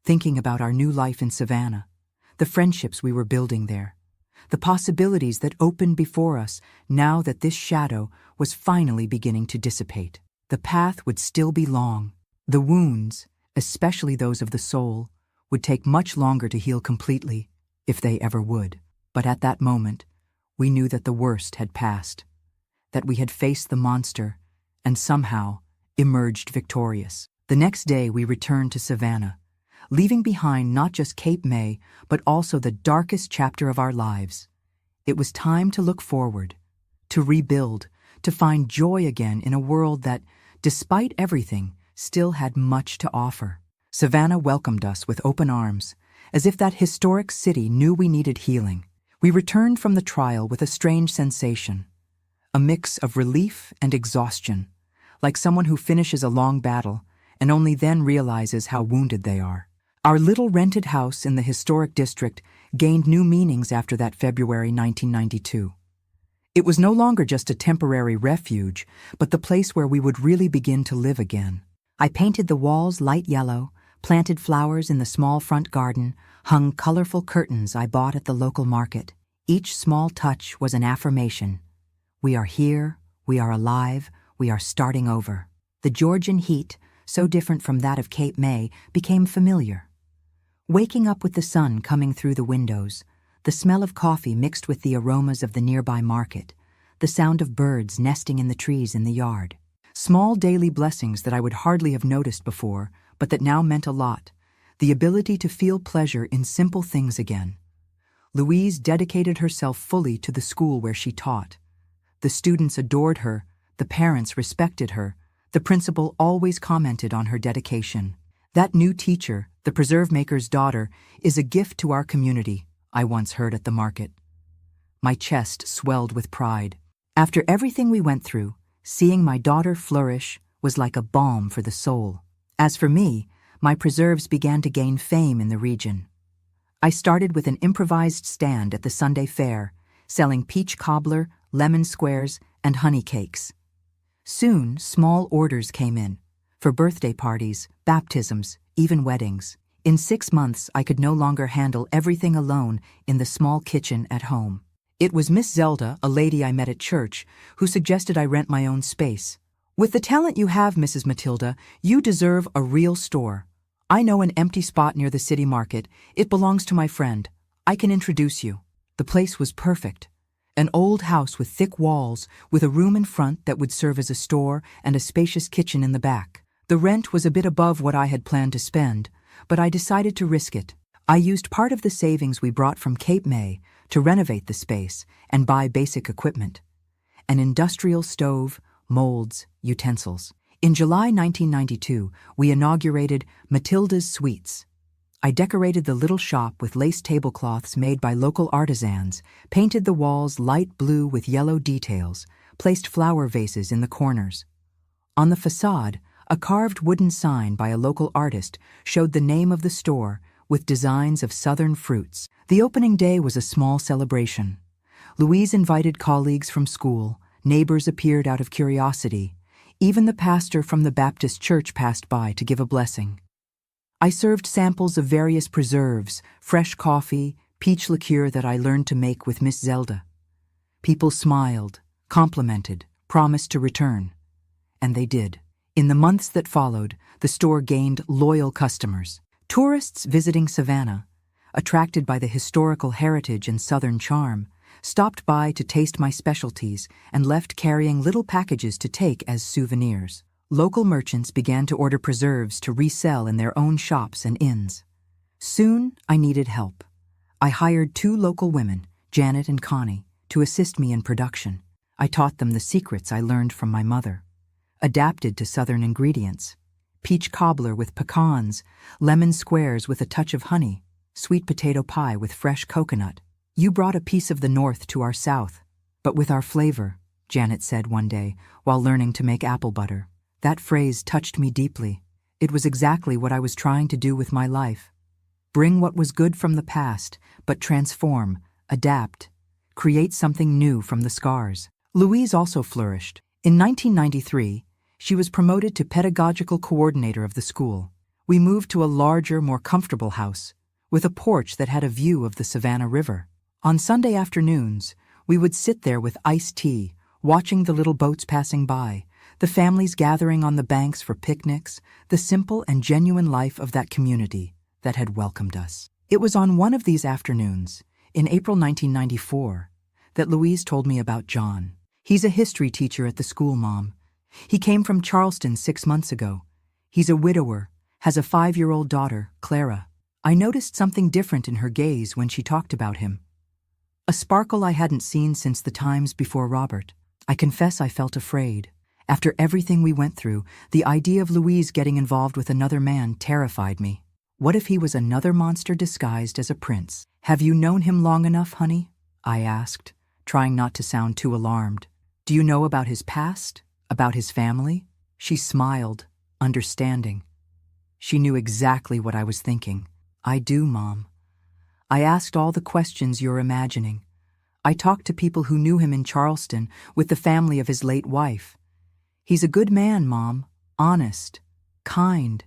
thinking about our new life in Savannah, the friendships we were building there, the possibilities that opened before us now that this shadow was finally beginning to dissipate. The path would still be long. The wounds, especially those of the soul, would take much longer to heal completely, if they ever would. But at that moment, we knew that the worst had passed, that we had faced the monster and somehow emerged victorious. The next day we returned to Savannah, leaving behind not just Cape May, but also the darkest chapter of our lives. It was time to look forward, to rebuild, to find joy again in a world that, despite everything, still had much to offer. Savannah welcomed us with open arms, as if that historic city knew we needed healing. We returned from the trial with a strange sensation, a mix of relief and exhaustion, like someone who finishes a long battle and only then realizes how wounded they are. Our little rented house in the historic district gained new meanings after that February 1992. It was no longer just a temporary refuge, but the place where we would really begin to live again. I painted the walls light yellow, planted flowers in the small front garden, hung colorful curtains I bought at the local market. Each small touch was an affirmation. We are here, we are alive, we are starting over. The Georgian heat, so different from that of Cape May, became familiar. Waking up with the sun coming through the windows, the smell of coffee mixed with the aromas of the nearby market, the sound of birds nesting in the trees in the yard. Small daily blessings that I would hardly have noticed before, but that now meant a lot. The ability to feel pleasure in simple things again. Louise dedicated herself fully to the school where she taught. The students adored her, the parents respected her, the principal always commented on her dedication. That new teacher, the preserve maker's daughter, is a gift to our community, I once heard at the market. My chest swelled with pride. After everything we went through, seeing my daughter flourish was like a balm for the soul. As for me, my preserves began to gain fame in the region. I started with an improvised stand at the Sunday fair, selling peach cobbler, lemon squares, and honey cakes. Soon, small orders came in, for birthday parties, baptisms, even weddings. In 6 months, I could no longer handle everything alone in the small kitchen at home. It was Miss Zelda, a lady I met at church, who suggested I rent my own space. "With the talent you have, Mrs. Matilda, you deserve a real store. I know an empty spot near the city market. It belongs to my friend. I can introduce you." The place was perfect. An old house with thick walls, with a room in front that would serve as a store and a spacious kitchen in the back. The rent was a bit above what I had planned to spend, but I decided to risk it. I used part of the savings we brought from Cape May to renovate the space and buy basic equipment: an industrial stove, molds, utensils. In July 1992, we inaugurated Matilda's Sweets. I decorated the little shop with lace tablecloths made by local artisans, painted the walls light blue with yellow details, placed flower vases in the corners. On the facade, a carved wooden sign by a local artist showed the name of the store with designs of southern fruits. The opening day was a small celebration. Louise invited colleagues from school, neighbors appeared out of curiosity. Even the pastor from the Baptist church passed by to give a blessing. I served samples of various preserves, fresh coffee, peach liqueur that I learned to make with Miss Zelda. People smiled, complimented, promised to return. And they did. In the months that followed, the store gained loyal customers. Tourists visiting Savannah, attracted by the historical heritage and southern charm, stopped by to taste my specialties and left carrying little packages to take as souvenirs. Local merchants began to order preserves to resell in their own shops and inns. Soon, I needed help. I hired 2 local women, Janet and Connie, to assist me in production. I taught them the secrets I learned from my mother. Adapted to southern ingredients: peach cobbler with pecans, lemon squares with a touch of honey, sweet potato pie with fresh coconut. "You brought a piece of the North to our South, but with our flavor," Janet said one day while learning to make apple butter. That phrase touched me deeply. It was exactly what I was trying to do with my life. Bring what was good from the past, but transform, adapt, create something new from the scars. Louise also flourished. In 1993, she was promoted to pedagogical coordinator of the school. We moved to a larger, more comfortable house, with a porch that had a view of the Savannah River. On Sunday afternoons, we would sit there with iced tea, watching the little boats passing by, the families gathering on the banks for picnics, the simple and genuine life of that community that had welcomed us. It was on one of these afternoons, in April 1994, that Louise told me about John. "He's a history teacher at the school, Mom. He came from Charleston 6 months ago. He's a widower, has a 5-year-old daughter, Clara." I noticed something different in her gaze when she talked about him. A sparkle I hadn't seen since the times before Robert. I confess I felt afraid. After everything we went through, the idea of Louise getting involved with another man terrified me. What if he was another monster disguised as a prince? "Have you known him long enough, honey?" I asked, trying not to sound too alarmed. "Do you know about his past? About his family?" She smiled, understanding. She knew exactly what I was thinking. "I do, Mom. I asked all the questions you're imagining. I talked to people who knew him in Charleston with the family of his late wife. He's a good man, Mom, honest, kind,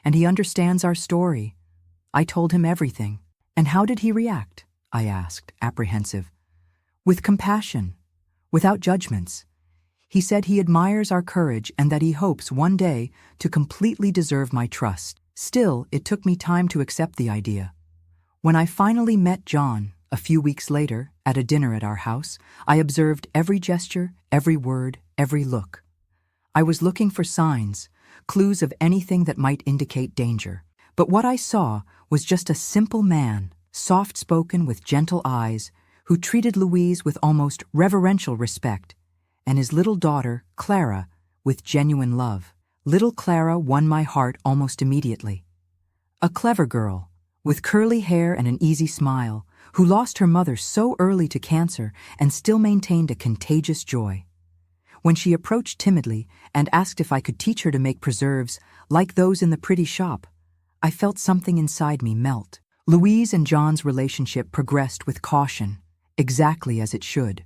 and he understands our story." I told him everything. "And how did he react?" I asked, apprehensive. "With compassion, without judgments. He said he admires our courage and that he hopes one day to completely deserve my trust." Still, it took me time to accept the idea. When I finally met John, a few weeks later, at a dinner at our house, I observed every gesture, every word, every look. I was looking for signs, clues of anything that might indicate danger. But what I saw was just a simple man, soft-spoken with gentle eyes, who treated Louise with almost reverential respect, and his little daughter, Clara, with genuine love. Little Clara won my heart almost immediately. A clever girl, with curly hair and an easy smile, who lost her mother so early to cancer and still maintained a contagious joy. When she approached timidly and asked if I could teach her to make preserves like those in the pretty shop, I felt something inside me melt. Louise and John's relationship progressed with caution, exactly as it should.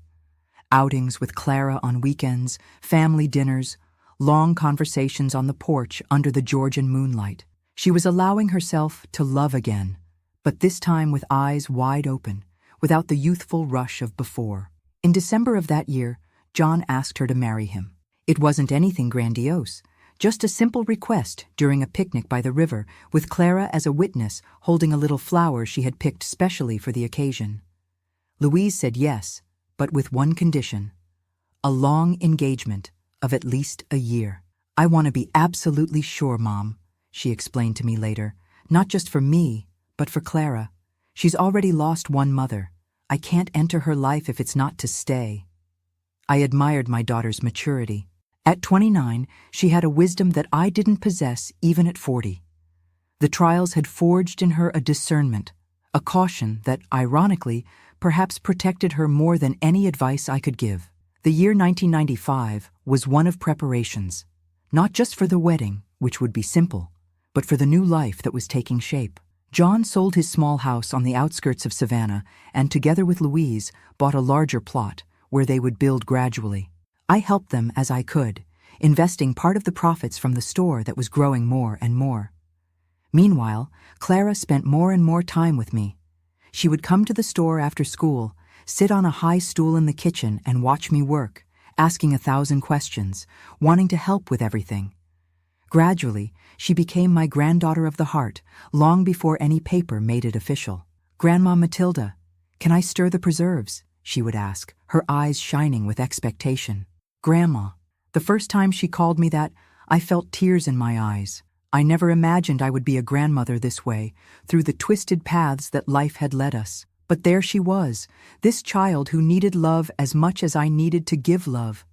Outings with Clara on weekends, family dinners, long conversations on the porch under the Georgian moonlight. She was allowing herself to love again, but this time with eyes wide open, without the youthful rush of before. In December of that year, John asked her to marry him. It wasn't anything grandiose, just a simple request during a picnic by the river, with Clara as a witness holding a little flower she had picked specially for the occasion. Louise said yes, but with one condition: a long engagement of at least a year. "I want to be absolutely sure, Mom," she explained to me later, "not just for me, but for Clara. She's already lost one mother. I can't enter her life if it's not to stay." I admired my daughter's maturity. At 29, she had a wisdom that I didn't possess even at 40. The trials had forged in her a discernment, a caution that, ironically, perhaps protected her more than any advice I could give. The year 1995 was one of preparations, not just for the wedding, which would be simple, but for the new life that was taking shape. John sold his small house on the outskirts of Savannah and, together with Louise, bought a larger plot where they would build gradually. I helped them as I could, investing part of the profits from the store that was growing more and more. Meanwhile, Clara spent more and more time with me. She would come to the store after school, sit on a high stool in the kitchen and watch me work, asking 1,000 questions, wanting to help with everything. Gradually, she became my granddaughter of the heart, long before any paper made it official. "Grandma Matilda, can I stir the preserves?" she would ask, her eyes shining with expectation. "Grandma." The first time she called me that, I felt tears in my eyes. I never imagined I would be a grandmother this way, through the twisted paths that life had led us. But there she was, this child who needed love as much as I needed to give love,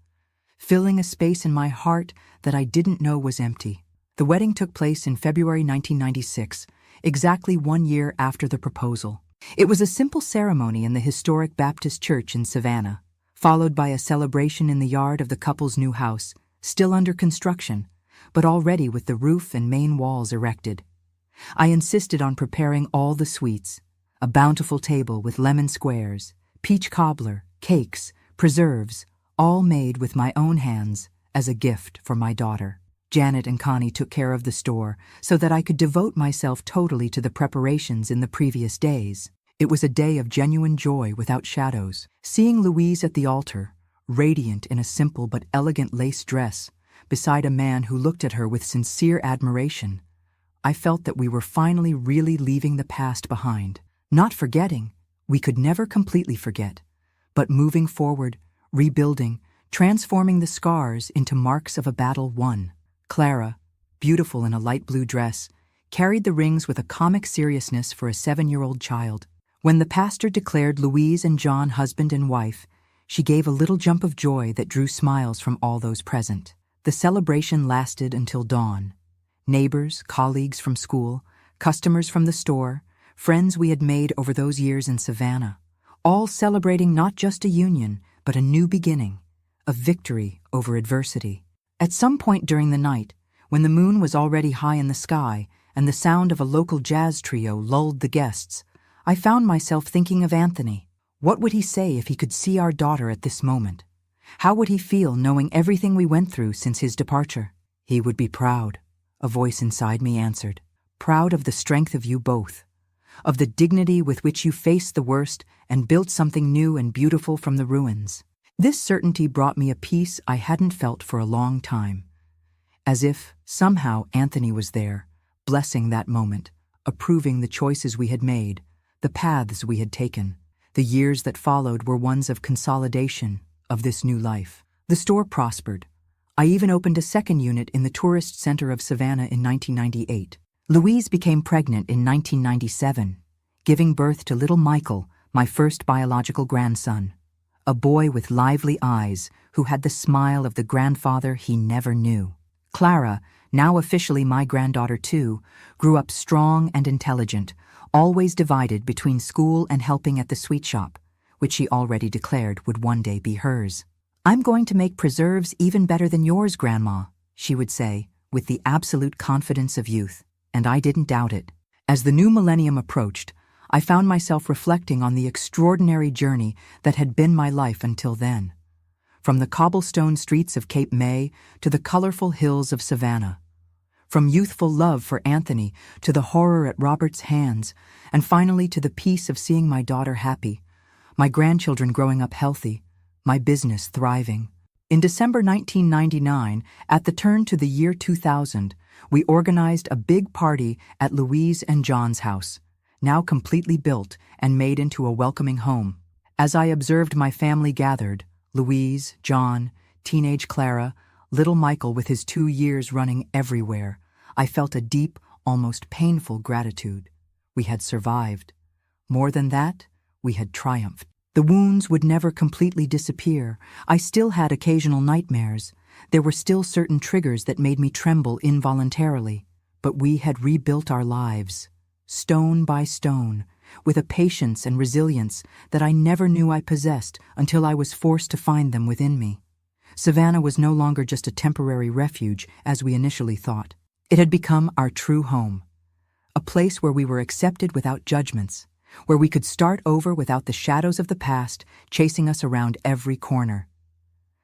filling a space in my heart that I didn't know was empty. The wedding took place in February 1996, exactly 1 year after the proposal. It was a simple ceremony in the historic Baptist church in Savannah, followed by a celebration in the yard of the couple's new house, still under construction, but already with the roof and main walls erected. I insisted on preparing all the sweets: a bountiful table with lemon squares, peach cobbler, cakes, preserves, all made with my own hands as a gift for my daughter. Janet and Connie took care of the store so that I could devote myself totally to the preparations in the previous days. It was a day of genuine joy without shadows. Seeing Louise at the altar, radiant in a simple but elegant lace dress, beside a man who looked at her with sincere admiration, I felt that we were finally really leaving the past behind. Not forgetting, we could never completely forget, but moving forward, rebuilding, transforming the scars into marks of a battle won. Clara, beautiful in a light blue dress, carried the rings with a comic seriousness for a 7-year-old child. When the pastor declared Louise and John husband and wife, she gave a little jump of joy that drew smiles from all those present. The celebration lasted until dawn. Neighbors, colleagues from school, customers from the store, friends we had made over those years in Savannah, all celebrating not just a union, but a new beginning, a victory over adversity. At some point during the night, when the moon was already high in the sky and the sound of a local jazz trio lulled the guests, I found myself thinking of Anthony. What would he say if he could see our daughter at this moment? How would he feel knowing everything we went through since his departure? "He would be proud," a voice inside me answered. "Proud of the strength of you both, of the dignity with which you faced the worst and built something new and beautiful from the ruins." This certainty brought me a peace I hadn't felt for a long time. As if, somehow, Anthony was there, blessing that moment, approving the choices we had made, the paths we had taken. The years that followed were ones of consolidation of this new life. The store prospered. I even opened a second unit in the tourist center of Savannah in 1998. Louise became pregnant in 1997, giving birth to little Michael, my first biological grandson, a boy with lively eyes who had the smile of the grandfather he never knew. Clara, now officially my granddaughter too, grew up strong and intelligent, always divided between school and helping at the sweet shop, which she already declared would one day be hers. "I'm going to make preserves even better than yours, Grandma," she would say, with the absolute confidence of youth, and I didn't doubt it. As the new millennium approached, I found myself reflecting on the extraordinary journey that had been my life until then. From the cobblestone streets of Cape May to the colorful hills of Savannah. From youthful love for Anthony to the horror at Robert's hands, and finally to the peace of seeing my daughter happy, my grandchildren growing up healthy, my business thriving. In December 1999, at the turn to the year 2000, we organized a big party at Louise and John's house, now completely built and made into a welcoming home. As I observed my family gathered, Louise, John, teenage Clara, little Michael with his 2 years running everywhere, I felt a deep, almost painful gratitude. We had survived. More than that, we had triumphed. The wounds would never completely disappear. I still had occasional nightmares. There were still certain triggers that made me tremble involuntarily. But we had rebuilt our lives, stone by stone, with a patience and resilience that I never knew I possessed until I was forced to find them within me. Savannah was no longer just a temporary refuge, as we initially thought. It had become our true home, a place where we were accepted without judgments, where we could start over without the shadows of the past chasing us around every corner.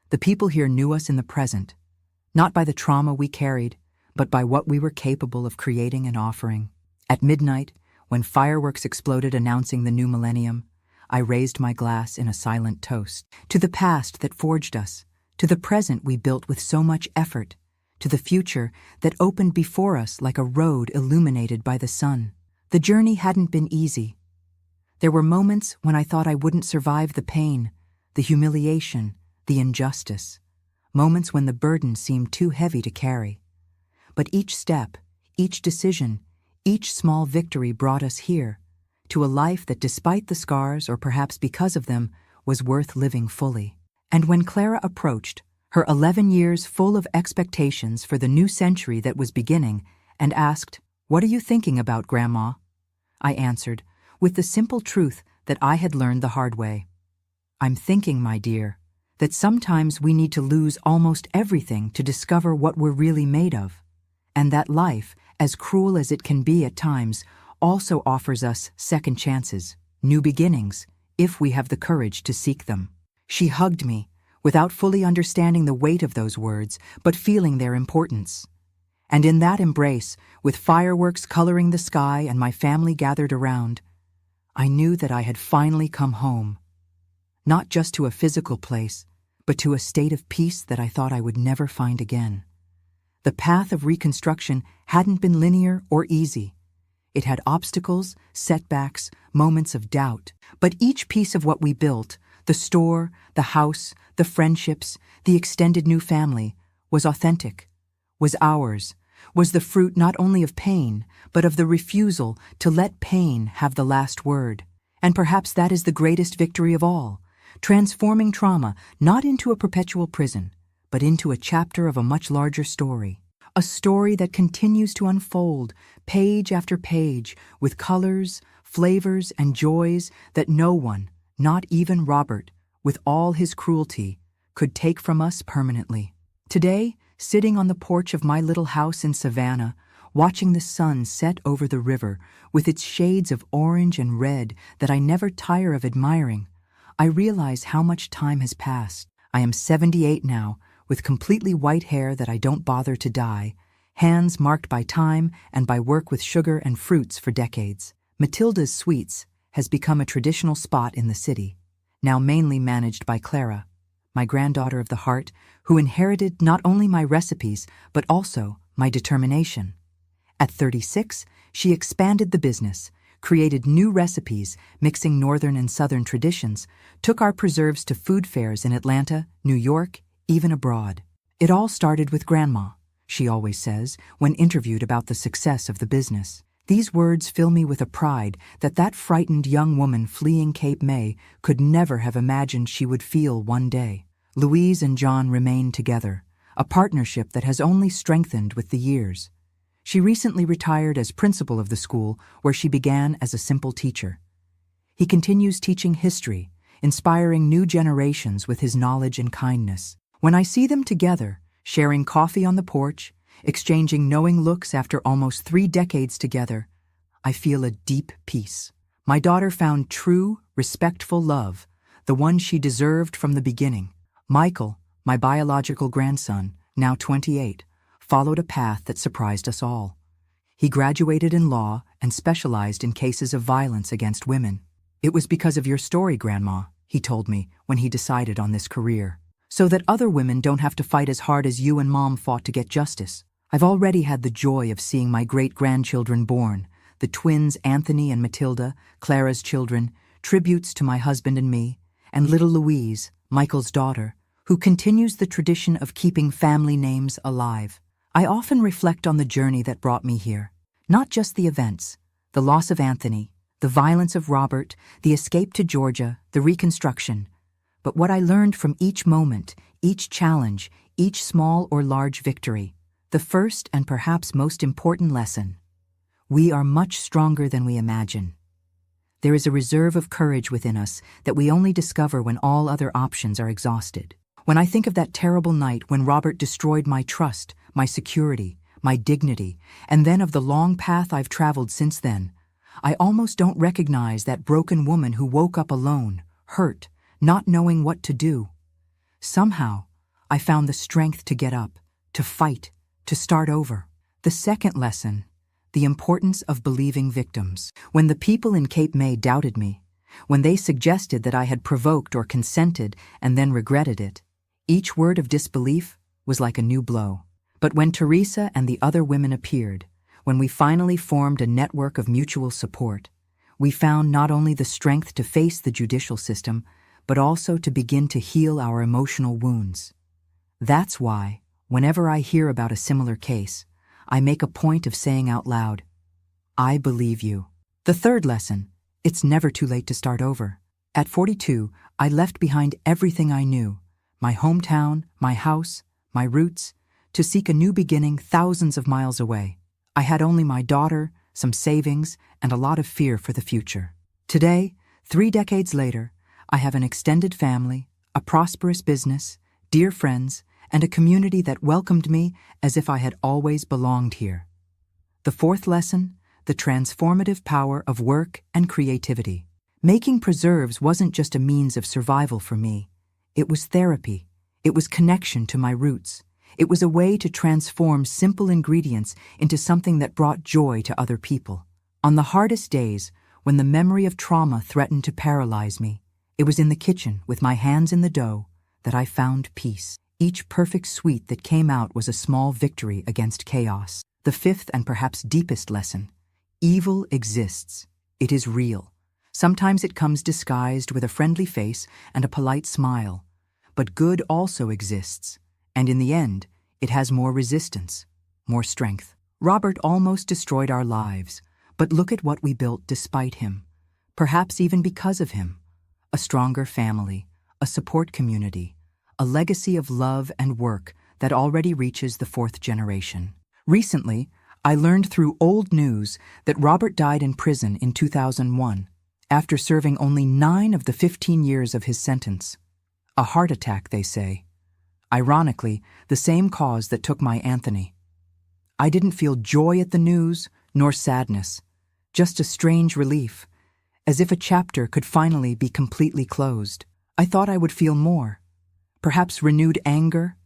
The people here knew us in the present, not by the trauma we carried, but by what we were capable of creating and offering. At midnight, when fireworks exploded announcing the new millennium, I raised my glass in a silent toast. To the past that forged us, to the present we built with so much effort, to the future that opened before us like a road illuminated by the sun. The journey hadn't been easy. There were moments when I thought I wouldn't survive the pain, the humiliation, the injustice. Moments when the burden seemed too heavy to carry. But each step, each decision, each small victory brought us here, to a life that despite the scars, or perhaps because of them, was worth living fully. And when Clara approached, her 11 years full of expectations for the new century that was beginning, and asked, "What are you thinking about, Grandma?" I answered, with the simple truth that I had learned the hard way. "I'm thinking, my dear, that sometimes we need to lose almost everything to discover what we're really made of, and that life, as cruel as it can be at times, also offers us second chances, new beginnings, if we have the courage to seek them." She hugged me, without fully understanding the weight of those words, but feeling their importance. And in that embrace, with fireworks coloring the sky and my family gathered around, I knew that I had finally come home, not just to a physical place, but to a state of peace that I thought I would never find again. The path of reconstruction hadn't been linear or easy. It had obstacles, setbacks, moments of doubt, but each piece of what we built, the store, the house, the friendships, the extended new family, was authentic, was ours, was the fruit not only of pain, but of the refusal to let pain have the last word. And perhaps that is the greatest victory of all, transforming trauma not into a perpetual prison, but into a chapter of a much larger story. A story that continues to unfold, page after page, with colors, flavors, and joys that no one, not even Robert, with all his cruelty, could take from us permanently. Today, sitting on the porch of my little house in Savannah, watching the sun set over the river with its shades of orange and red that I never tire of admiring, I realize how much time has passed. I am 78 now, with completely white hair that I don't bother to dye, hands marked by time and by work with sugar and fruits for decades. Matilda's Sweets has become a traditional spot in the city, now mainly managed by Clara, my granddaughter of the heart, who inherited not only my recipes, but also my determination. At 36, she expanded the business, created new recipes, mixing northern and southern traditions, took our preserves to food fairs in Atlanta, New York, even abroad. It all started with Grandma, she always says, when interviewed about the success of the business. These words fill me with a pride that frightened young woman fleeing Cape May could never have imagined she would feel one day. Louise and John remain together, a partnership that has only strengthened with the years. She recently retired as principal of the school where she began as a simple teacher. He continues teaching history, inspiring new generations with his knowledge and kindness. When I see them together, sharing coffee on the porch, exchanging knowing looks after almost 3 decades together, I feel a deep peace. My daughter found true, respectful love, the one she deserved from the beginning. Michael, my biological grandson, now 28, followed a path that surprised us all. He graduated in law and specialized in cases of violence against women. "It was because of your story, Grandma," he told me when he decided on this career. "So that other women don't have to fight as hard as you and Mom fought to get justice. I've already had the joy of seeing my great-grandchildren born, the twins Anthony and Matilda, Clara's children, tributes to my husband and me, and little Louise, Michael's daughter, who continues the tradition of keeping family names alive. I often reflect on the journey that brought me here. Not just the events, the loss of Anthony, the violence of Robert, the escape to Georgia, the reconstruction, but what I learned from each moment, each challenge, each small or large victory. The first and perhaps most important lesson: we are much stronger than we imagine. There is a reserve of courage within us that we only discover when all other options are exhausted. When I think of that terrible night when Robert destroyed my trust, my security, my dignity, and then of the long path I've traveled since then, I almost don't recognize that broken woman who woke up alone, hurt, not knowing what to do. Somehow, I found the strength to get up, to fight, to start over. The second lesson: the importance of believing victims. When the people in Cape May doubted me, when they suggested that I had provoked or consented and then regretted it, each word of disbelief was like a new blow. But when Teresa and the other women appeared, when we finally formed a network of mutual support, we found not only the strength to face the judicial system, but also to begin to heal our emotional wounds. That's why, whenever I hear about a similar case, I make a point of saying out loud, "I believe you." The third lesson: it's never too late to start over. At 42, I left behind everything I knew, my hometown, my house, my roots, to seek a new beginning thousands of miles away. I had only my daughter, some savings, and a lot of fear for the future. Today, 3 decades later, I have an extended family, a prosperous business, dear friends, and a community that welcomed me as if I had always belonged here. The fourth lesson: the transformative power of work and creativity. Making preserves wasn't just a means of survival for me. It was therapy. It was connection to my roots. It was a way to transform simple ingredients into something that brought joy to other people. On the hardest days, when the memory of trauma threatened to paralyze me, it was in the kitchen, with my hands in the dough, that I found peace. Each perfect sweet that came out was a small victory against chaos. The fifth and perhaps deepest lesson: evil exists. It is real. Sometimes it comes disguised with a friendly face and a polite smile. But good also exists, and in the end, it has more resistance, more strength. Robert almost destroyed our lives, but look at what we built despite him. Perhaps even because of him. A stronger family, a support community, a legacy of love and work that already reaches the 4th generation. Recently, I learned through old news that Robert died in prison in 2001, after serving only 9 of the 15 years of his sentence. A heart attack, they say. Ironically, the same cause that took my Anthony. I didn't feel joy at the news, nor sadness, just a strange relief, as if a chapter could finally be completely closed. I thought I would feel more, perhaps renewed anger,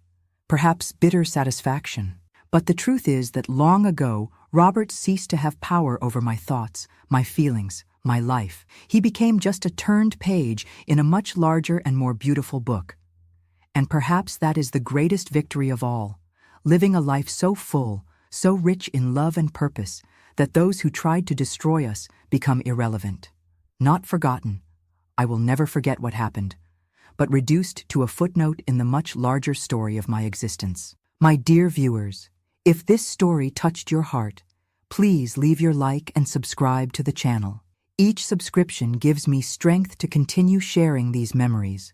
perhaps bitter satisfaction. But the truth is that long ago, Robert ceased to have power over my thoughts, my feelings, my life. He became just a turned page in a much larger and more beautiful book. And perhaps that is the greatest victory of all, living a life so full, so rich in love and purpose, that those who tried to destroy us become irrelevant. Not forgotten. I will never forget what happened, but reduced to a footnote in the much larger story of my existence. My dear viewers, if this story touched your heart, please leave your like and subscribe to the channel. Each subscription gives me strength to continue sharing these memories,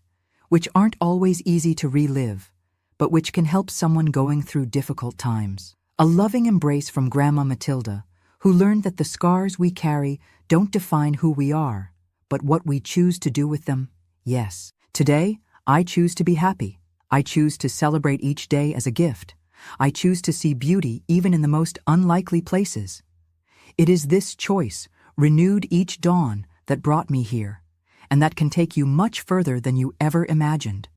which aren't always easy to relive, but which can help someone going through difficult times. A loving embrace from Grandma Matilda, who learned that the scars we carry don't define who we are, but what we choose to do with them. Yes, today, I choose to be happy. I choose to celebrate each day as a gift. I choose to see beauty even in the most unlikely places. It is this choice, renewed each dawn, that brought me here, and that can take you much further than you ever imagined.